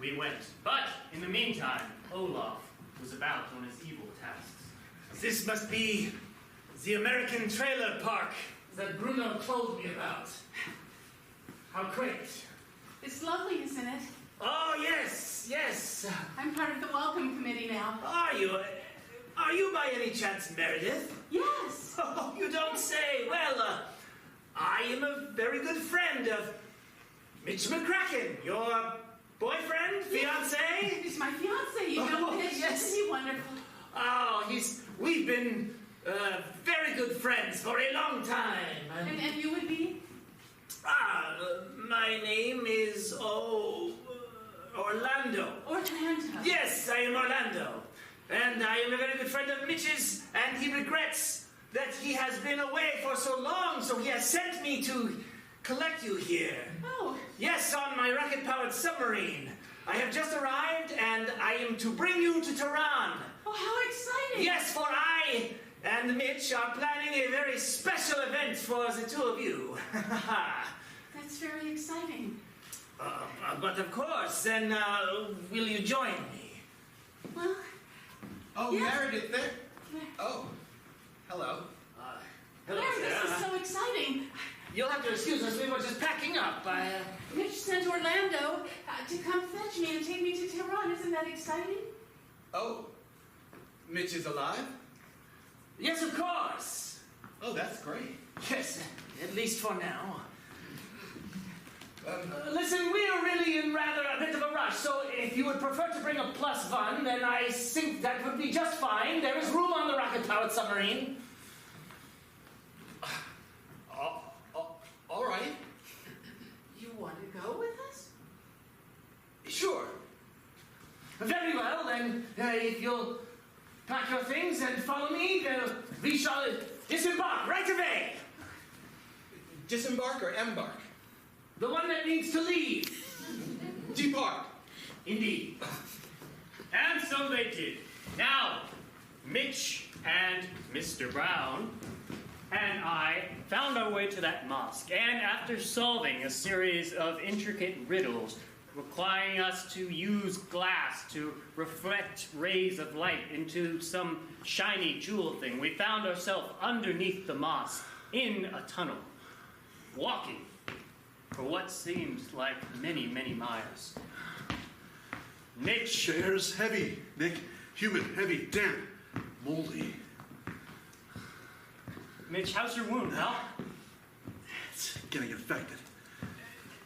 we went. But in the meantime, Olaf was about on his evil tasks. This must be the American trailer park that Bruno told me about. How quaint. It's lovely, isn't it? Oh, yes, yes. I'm part of the welcome committee now. Are you? Are you by any chance Meredith? Yes. Oh, you don't say. Well, I am a very good friend of Mitch McCracken, your boyfriend, fiancé? He's my fiance, you know. Oh, Yes. yes. Isn't he wonderful? Oh, we've been very good friends for a long time. And you would be? My name is, Orlando. Orlando. Yes, I am Orlando. And I am a very good friend of Mitch's, and he regrets that he has been away for so long, so he has sent me to collect you here. Oh. Yes, on my rocket-powered submarine. I have just arrived, and I am to bring you to Tehran. Oh, how exciting. Yes, for I and Mitch are planning a very special event for the two of you. That's very exciting. But of course, then will you join me? Well, Oh, yes. Meredith there? There. Oh, hello. Hello, Larry, this is sir. so exciting. You'll have to excuse us, we were just packing up. Mitch sent Orlando to come fetch me and take me to Tehran. Isn't that exciting? Oh, Mitch is alive? Yes, of course. Oh, that's great. Yes, at least for now. Listen, we are really in rather a bit of a rush, so if you would prefer to bring a +1, then I think that would be just fine. There is room on the rocket-powered submarine. All right. You want to go with us? Sure. Very well, then, if you'll pack your things and follow me, then we shall disembark right away. Disembark or embark? The one that needs to leave. Depart. Indeed. And so they did. Now, Mitch and Mr. Brown and I found our way to that mosque, and after solving a series of intricate riddles requiring us to use glass to reflect rays of light into some shiny jewel thing, we found ourselves underneath the mosque in a tunnel, walking for what seemed like many, many miles. Mitch. Chairs heavy, Nick. Humid, heavy, damp, moldy. Mitch, how's your wound, pal? It's getting infected.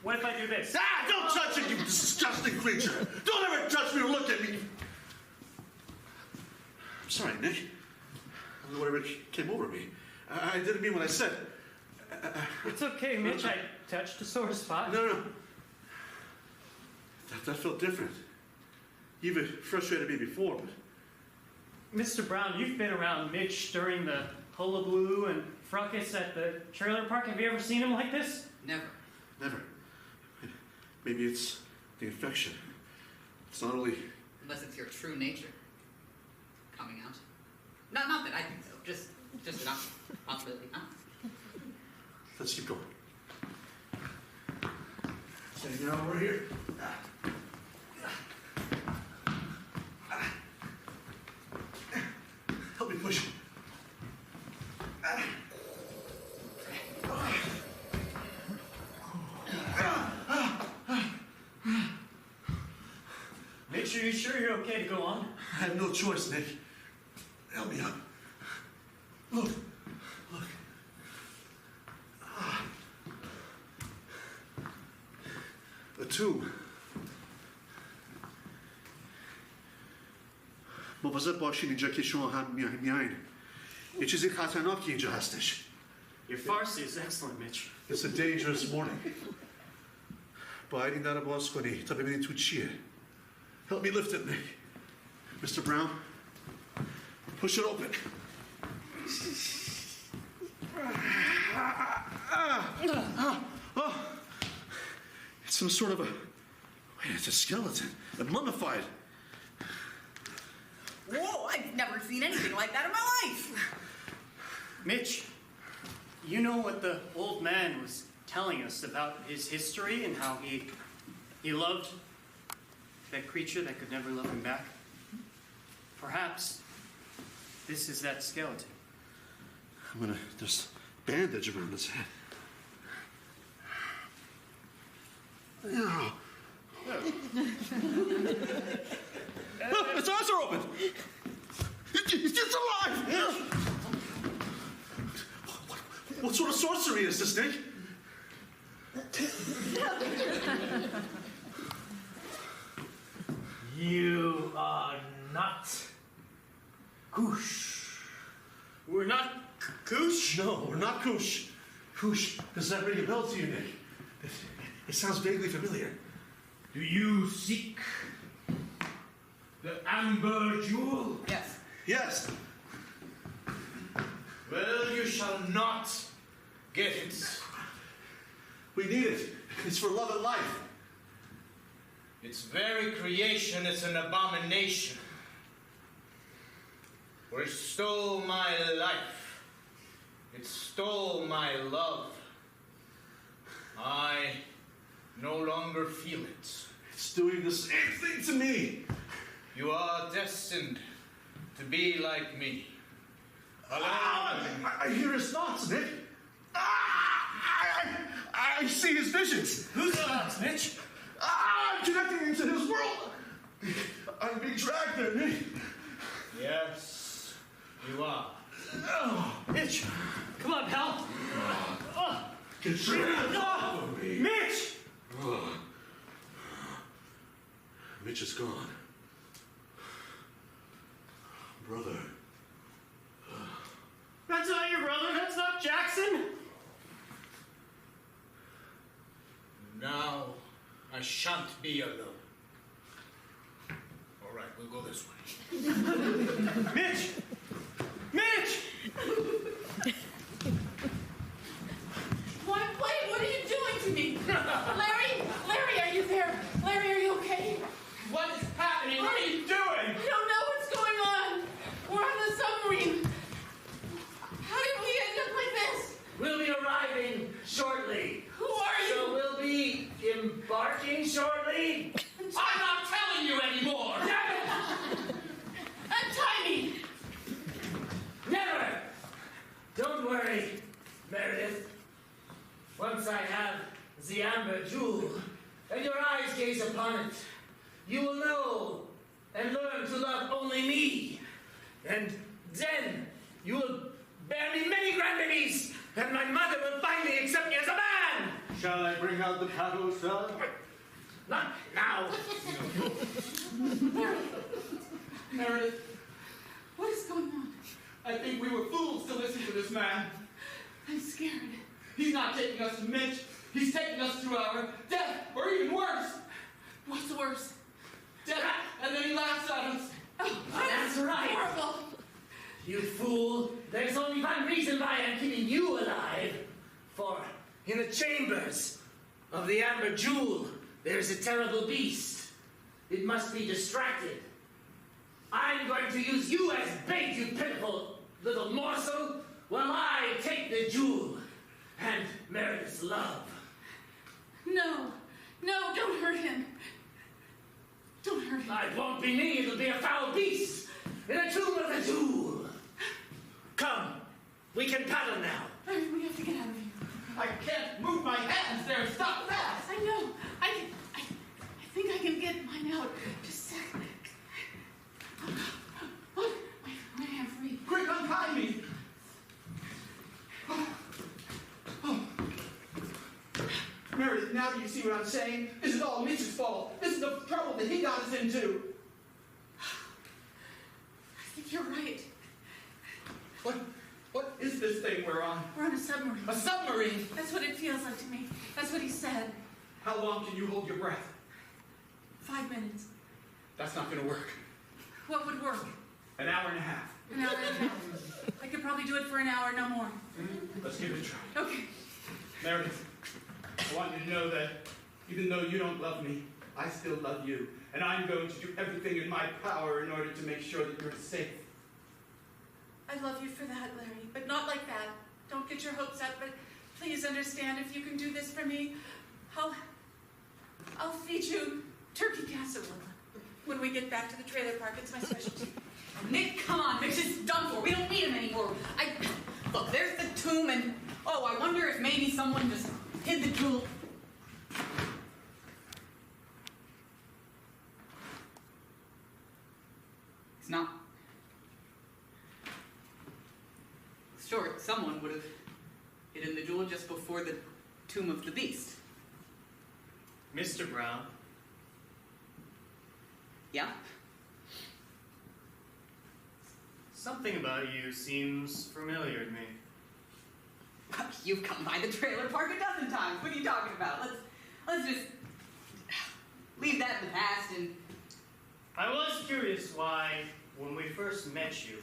What if I do this? Ah! Don't touch it, you disgusting creature! Don't ever touch me or look at me! I'm sorry, Nick. I don't know whatever came over me. I didn't mean what I said. It's okay, Mitch. I touched a sore spot. No. That felt different. You've frustrated me before, but... Mr. Brown, you've been around Mitch during the hullabaloo and fracas at the trailer park. Have you ever seen him like this? Never. Never. Maybe it's the infection. It's not only... Unless it's your true nature coming out. Not that I think so. Just an possibility. Let's keep going. So now we're here. push. Mitch, are you sure you're okay to go on? I have no choice, Nick. Help me up. Look. The tube. مواظب باشین اینجا که شما هم میاین. یه چیزی خطرناکی اینجا هستش. Your Farsi is excellent, Mitch. It's a dangerous morning. باید این در رو باز کنی تا ببینی تو چیه. Help me lift it, Nick. Mr. Brown, push it open. It's some sort of a... Wait, it's a skeleton. A mummified. Whoa, I've never seen anything like that in my life. Mitch, you know what the old man was telling us about his history and how he loved that creature that could never love him back? Perhaps this is that skeleton. I'm gonna just bandage around his head. Oh, his eyes are open! It's alive! What sort of sorcery is this, Nick? You are not Koosh. We're not Koosh? No, we're not Koosh. Koosh, does that ring a bell to you, Nick? It sounds vaguely familiar. Do you seek the amber jewel? Yes. Yes. Well, you shall not get it. We need it. It's for love and life. Its very creation is an abomination. For it stole my life. It stole my love. I no longer feel it. It's doing the same thing to me. You are destined to be like me. I hear his thoughts, Nick. I see his visions. Whose thoughts, Mitch? I'm connecting into his world. I'm being dragged there, Nick. Yes, you are. Oh, Mitch, come on, pal. get rid of me. Mitch! Mitch is gone. Brother. That's not your brother. That's not Jackson. Now I shan't be alone. All right, we'll go this way. Mitch! Mitch! What are you doing to me? Larry, are you there? Larry, are you okay? What is happening? What are you doing? I don't know what's going on. We're on the submarine. How did we end up like this? We'll be arriving shortly. Who are you? So we'll be embarking shortly. I'm not telling you anymore. Untie me. Never. Don't worry, Meredith. Once I have the amber jewel, and your eyes gaze upon it, you will know and learn to love only me. And then you will bear me many grandbabies, and my mother will finally accept me as a man. Shall I bring out the paddle, sir? Not now. Meredith, what is going on? I think we were fools to listen to this man. I'm scared. He's not taking us to Mitch. He's taking us to our death, or even worse, What's worse? death. And then he laughs at us. Oh, That's right. horrible. You fool! There's only one reason why I'm keeping you alive. For in the chambers of the amber jewel, there's a terrible beast. It must be distracted. I'm going to use you as bait, you pitiful little morsel, while I take the jewel and Meredith's love. No, don't hurt him. Don't hurt him. It won't be me, it'll be a foul beast in a tomb of the jewel. We can paddle now. We have to get out of here. I can't move my hands. They're stuck fast. I know. I think I can get mine out. Just a second. Oh, my hand free. Quick, untie me. Meredith, now do you see what I'm saying? This is all Mitch's fault. This is the trouble that he got us into. I think you're right. What is this thing we're on? We're on a submarine. A submarine? That's what it feels like to me. That's what he said. How long can you hold your breath? 5 minutes. That's not going to work. What would work? An hour and a half. An hour and a half. I could probably do it for an hour, no more. Let's give it a try. Okay. Meredith, I want you to know that even though you don't love me, I still love you. And I'm going to do everything in my power in order to make sure that you're safe. I love you for that, Larry, but not like that. Don't get your hopes up, but please understand if you can do this for me, I'll feed you turkey casserole when we get back to the trailer park. It's my specialty. Nick, come on, Mitch is done for. We don't need him anymore. Look, there's the tomb, and I wonder if maybe someone just hid the jewel. It's not. Sure, someone would have hidden the jewel just before the tomb of the beast. Mr. Brown, Yeah? something about you seems familiar to me. You've come by the trailer park a dozen times. What are you talking about? Let's just leave that in the past and... I was curious why, when we first met you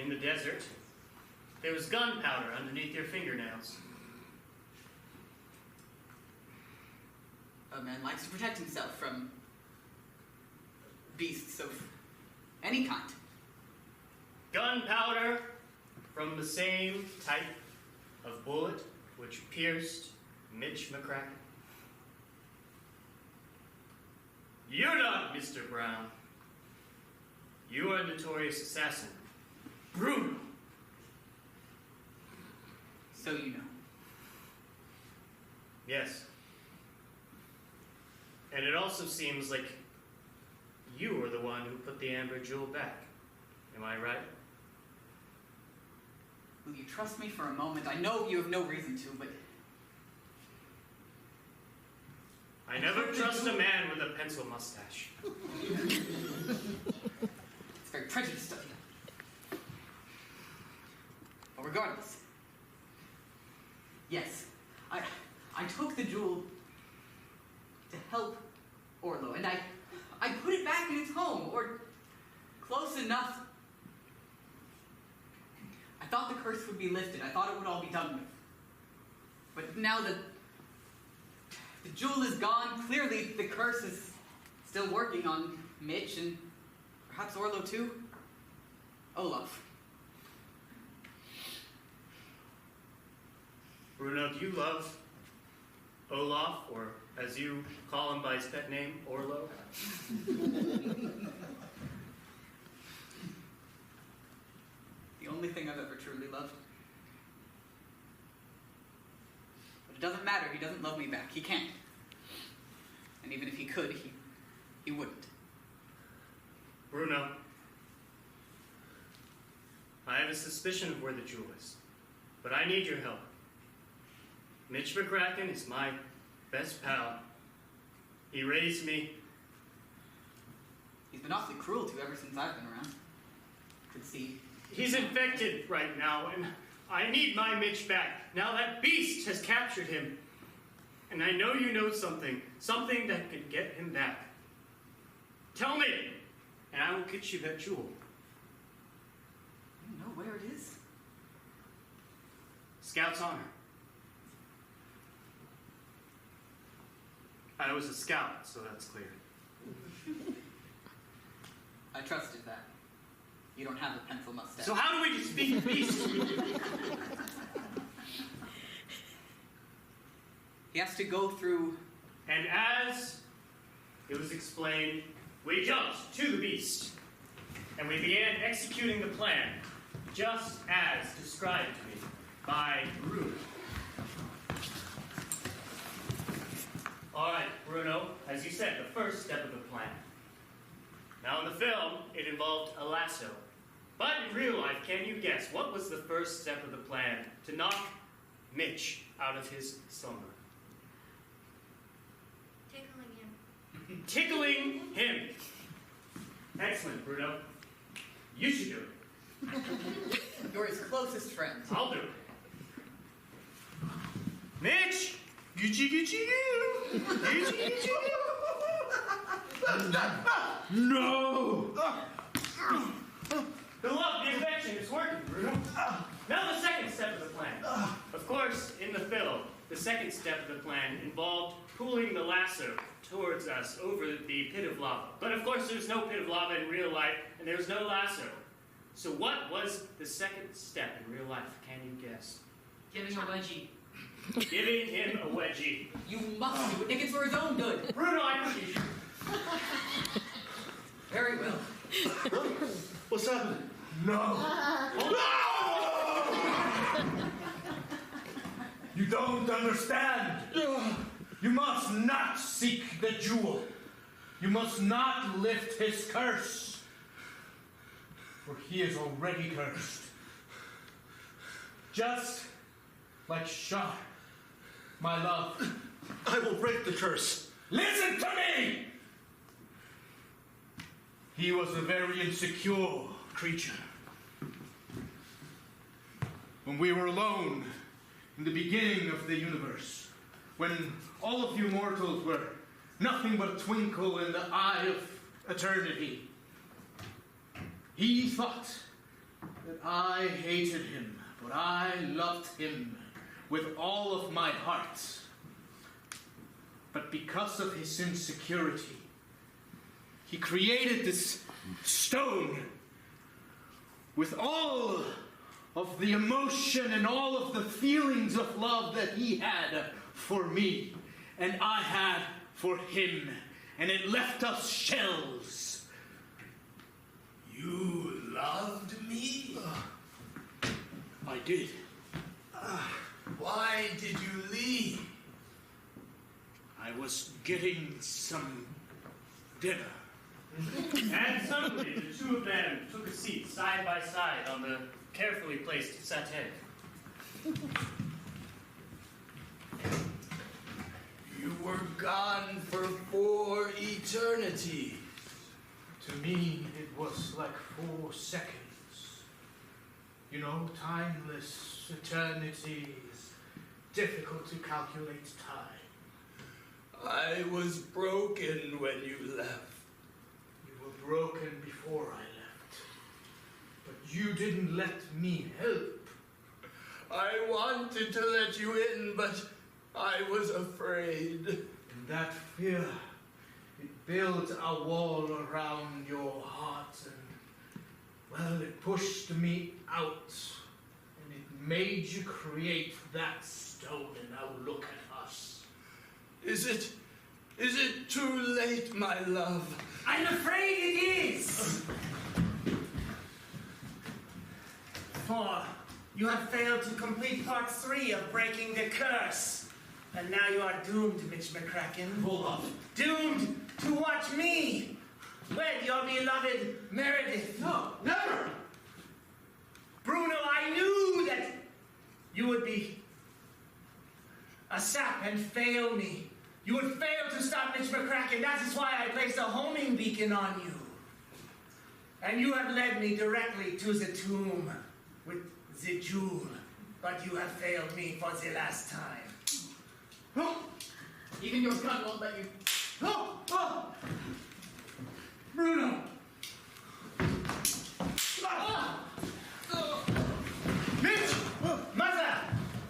in the desert, there was gunpowder underneath your fingernails. A man likes to protect himself from beasts of any kind. Gunpowder from the same type of bullet which pierced Mitch McCracken. You're not Mr. Brown. You are a notorious assassin, Bruno. So you know. Yes. And it also seems like you were the one who put the amber jewel back. Am I right? Will you trust me for a moment? I know you have no reason to, but... I never trust a man with a pencil mustache. It's very prejudiced of you. But regardless, yes, I took the jewel to help Orlo, and I put it back in its home, or close enough. I thought the curse would be lifted. I thought it would all be done with. But now that the jewel is gone, clearly the curse is still working on Mitch and perhaps Orlo too. Olaf. Bruno, do you love Olaf, or as you call him by his pet name, Orlo? The only thing I've ever truly loved. But it doesn't matter, he doesn't love me back. He can't. And even if he could, he wouldn't. Bruno, I have a suspicion of where the jewel is, but I need your help. Mitch McCracken is my best pal. He raised me. He's been awfully cruel to ever since I've been around. Could see. He's infected right now, and I need my Mitch back. Now that beast has captured him. And I know you know something that can get him back. Tell me, and I will get you that jewel. I don't know where it is. Scout's honor. I was a scout, so that's clear. I trusted that. You don't have a pencil mustache. So how do we defeat the beast? He has to go through... And as it was explained, we jumped to the beast, and we began executing the plan just as described to me by Bruno. All right, Bruno, as you said, the first step of the plan. Now, in the film, it involved a lasso. But in real life, can you guess what was the first step of the plan to knock Mitch out of his slumber? Tickling him. Tickling him. Excellent, Bruno. You should do it. You're his closest friend. I'll do it. Mitch! Gucci, Gucci, goo! Gucci, Gucci, goo! No! The love, the invention is working, Bruno. Now the second step of the plan. Of course, in the film, the second step of the plan involved pulling the lasso towards us over the pit of lava. But of course, there's no pit of lava in real life, and there's no lasso. So what was the second step in real life? Can you guess? Giving a wedgie. Giving him a wedgie. You must do it. Nick, it's for his own good. Bruno, I think you should. Very well. What's happening? No! You don't understand. You must not seek the jewel. You must not lift his curse. For he is already cursed. Just like Shah, my love. I will break the curse. Listen to me! He was a very insecure creature. When we were alone in the beginning of the universe, when all of you mortals were nothing but a twinkle in the eye of eternity, he thought that I hated him, but I loved him with all of my heart. But because of his insecurity, he created this stone with all of the emotion and all of the feelings of love that he had for me and I had for him, and it left us shells. You loved me? I did. Why did you leave? I was getting some dinner. And suddenly, the two of them took a seat side by side on the carefully placed satay. You were gone for 4 eternities. To me, it was like 4 seconds. You know, timeless eternity is difficult to calculate time. I was broken when you left. You were broken before I left. But you didn't let me help. I wanted to let you in, but I was afraid. And that fear, it built a wall around your heart, and, well, it pushed me out. And it made you create that stone, and now look at us. Is it too late, my love? I'm afraid it is! For you have failed to complete part 3 of breaking the curse. And now you are doomed, Mitch McCracken. Hold on. Doomed to watch me wed your beloved Meredith. No, never! Bruno, I knew that you would be a sap and fail me. You would fail to stop Mitch McCracken. That is why I placed a homing beacon on you. And you have led me directly to the tomb with the jewel. But you have failed me for the last time. Even your gun won't let you. Bruno! Mitch! Mother!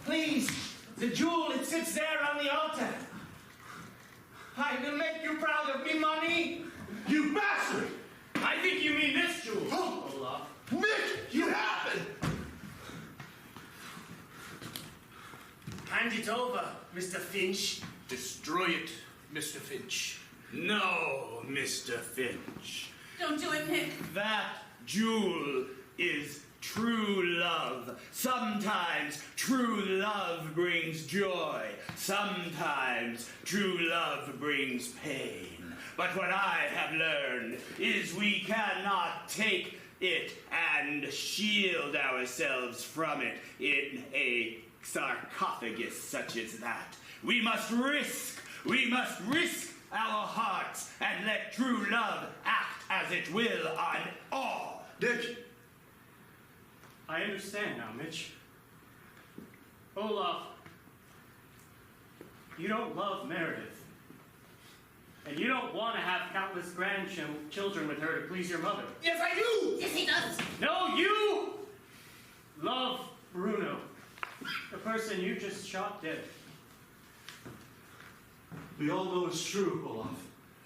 Please! The jewel, it sits there on the altar. I will make you proud of me, Mommy. You bastard! I think you mean this jewel, Olaf. Nick, you have it! Hand it over, Mr. Finch. Destroy it, Mr. Finch. No, Mr. Finch. Don't do it, Nick. That jewel is true love. Sometimes true love brings joy. Sometimes true love brings pain. But what I have learned is we cannot take it and shield ourselves from it in a sarcophagus such as that. We must risk our hearts and let true love act as it will on all. Nick! I understand now, Mitch. Olaf, you don't love Meredith. And you don't want to have countless grandchildren with her to please your mother. Yes, I do! Yes, he does. No, you love Bruno, the person you just shot dead. We all know it's true, Olaf.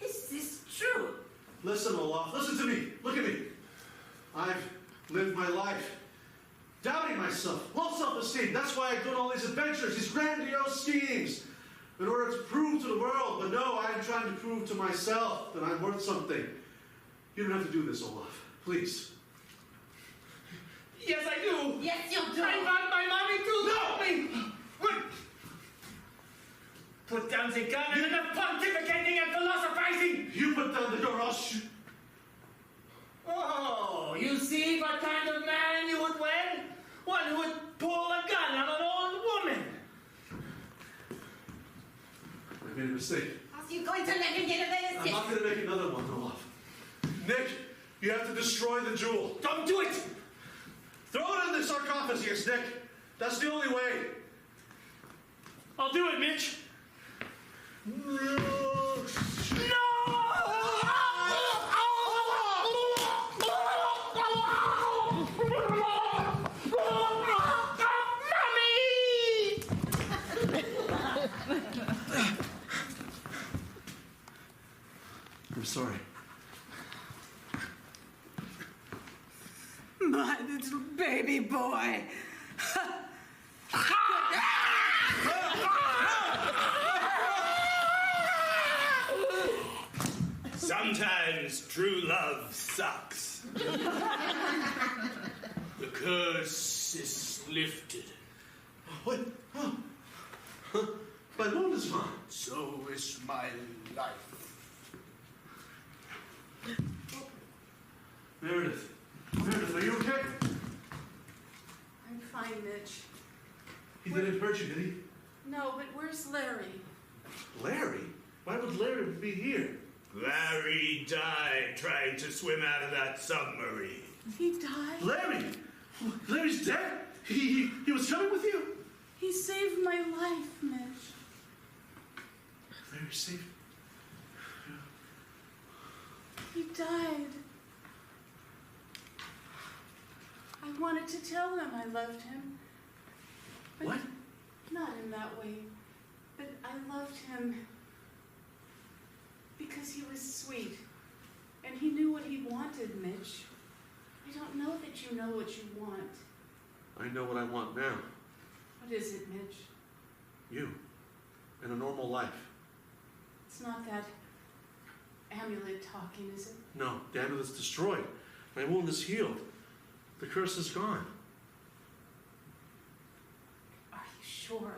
Is this true? Listen, Olaf, listen to me. Look at me. I've lived my life doubting myself, low self-esteem. That's why I've done all these adventures, these grandiose schemes, in order to prove to the world. But no, I'm trying to prove to myself that I'm worth something. You don't have to do this, Olaf. Please. Yes, I do! Yes, you do. I want my mommy to love me! What? Put down the gun and enough pontificating and philosophizing! You put down the door, I'll shoot. Oh, you see what kind of man you would wed? One who would pull a gun on an old woman. I made a mistake. Are you going to let him get away with I'm this? not going to make another one, Olaf. Nick, you have to destroy the jewel. Don't do it! Throw it in the sarcophagus, Nick. That's the only way. I'll do it, Mitch. I'm sorry. My little baby boy. Sometimes true love sucks. The curse is lifted. What? Oh. Huh? My moon is gone. So is my life. Meredith. Meredith, are you okay? I'm fine, Mitch. He didn't hurt you, did he? No, but where's Larry? Larry? Why would Larry be here? Larry died trying to swim out of that submarine. He died? Larry? Larry's dead? He was coming with you? He saved my life, Mitch. Larry saved. He died. I wanted to tell him I loved him. But What? not in that way. But I loved him because he was sweet. And he knew what he wanted, Mitch. I don't know that you know what you want. I know what I want now. What is it, Mitch? You. And a normal life. It's not that amulet talking, is it? No, the amulet's destroyed. My wound is healed. The curse is gone. Are you sure?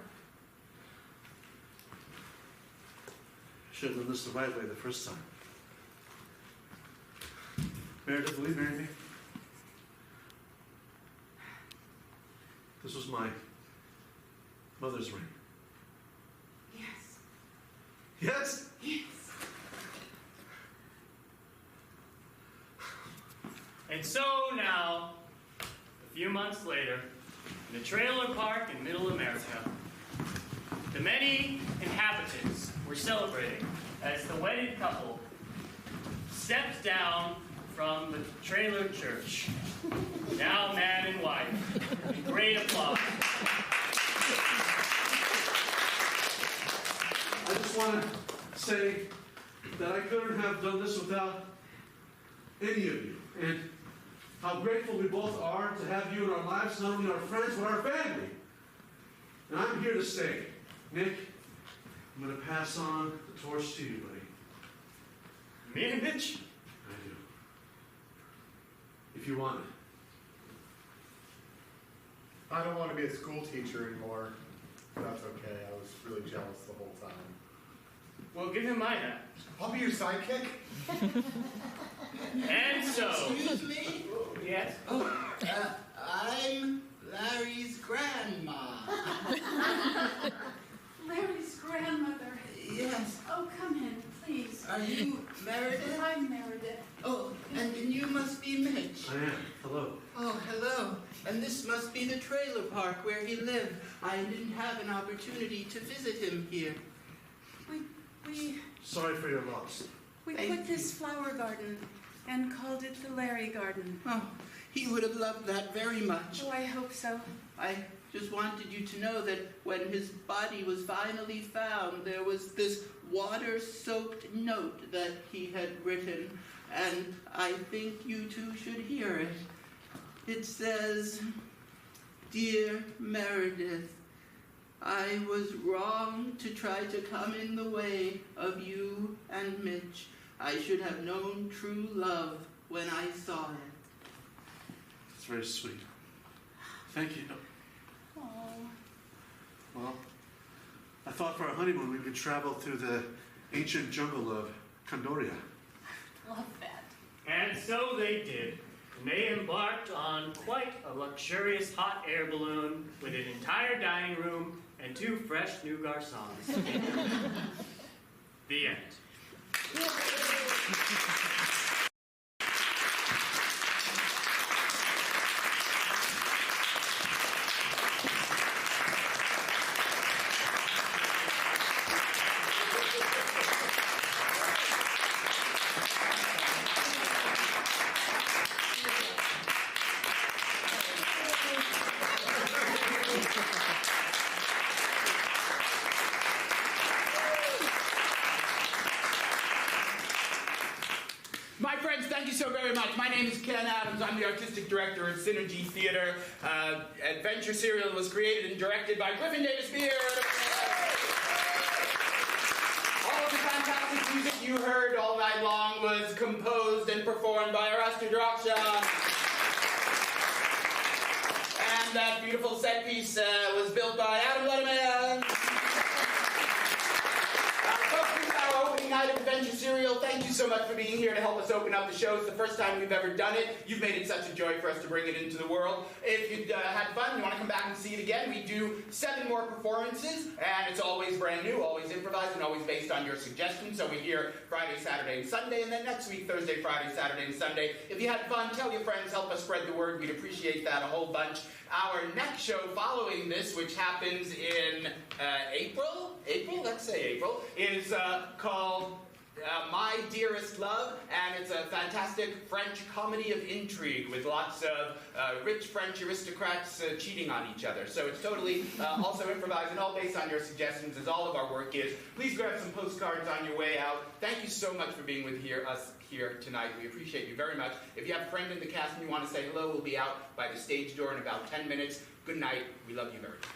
Should have done this the right way the first time. Meredith, will you marry me? This was my mother's ring. Yes. Yes? Yes. And so now, a few months later, in a trailer park in Middle America, the many inhabitants were celebrating as the wedded couple stepped down from the trailer church, now man and wife, in great applause. I just want to say that I couldn't have done this without any of you. And how grateful we both are to have you in our lives, not only our friends, but our family. And I'm here to stay. Nick, I'm going to pass on the torch to you, buddy. Me and Mitch? I do. If you want it. I don't want to be a school teacher anymore. That's okay. I was really jealous the whole time. Well, give him my hat. I'll be your sidekick. And so... Excuse me? Yes? Oh, I'm Larry's grandma. Larry's grandmother. Yes. Oh, come in, please. Are you Meredith? I'm Meredith. Oh, and you must be Mitch. I am. Hello. Oh, hello. And this must be the trailer park where he lived. I didn't have an opportunity to visit him here. We Sorry for your loss. Thank put this flower garden and called it the Larry Garden. Oh, he would have loved that very much. Oh, I hope so. I just wanted you to know that when his body was finally found, there was this water-soaked note that he had written, and I think you two should hear it. It says, "Dear Meredith, I was wrong to try to come in the way of you and Mitch. I should have known true love when I saw it." It's very sweet. Thank you. Oh. Well, I thought for our honeymoon we could travel through the ancient jungle of Condoria. Love that. And so they did. And they embarked on quite a luxurious hot air balloon with an entire dining room and 2 fresh new garçons. The end. My friends, thank you so very much. My name is Ken Adams. I'm the artistic director of Synergy Theater. Adventure Serial was created and directed by Griffin Davis Beard. All of the fantastic music you heard all night long was composed and performed by Arastu Draksha. And that beautiful set piece was built by Adam Letterman. Our opening night of Adventure Serial. Thank you so much for being here to help us open up the show. It's the first time we've ever done it. You've made it such a joy for us to bring it into the world. If you had fun, you want to come back and see it again, we do 7 more performances, and it's always brand new, always improvised, and always based on your suggestions. So we're here Friday, Saturday, and Sunday, and then next week, Thursday, Friday, Saturday, and Sunday. If you had fun, tell your friends, help us spread the word. We'd appreciate that a whole bunch. Our next show following this, which happens in April, let's say April, is called My Dearest Love, and it's a fantastic French comedy of intrigue with lots of rich French aristocrats cheating on each other. So it's totally also improvised and all based on your suggestions, as all of our work is. Please grab some postcards on your way out. Thank you so much for being with us here tonight. We appreciate you very much. If you have a friend in the cast and you want to say hello, we'll be out by the stage door in about 10 minutes. Good night. We love you very much.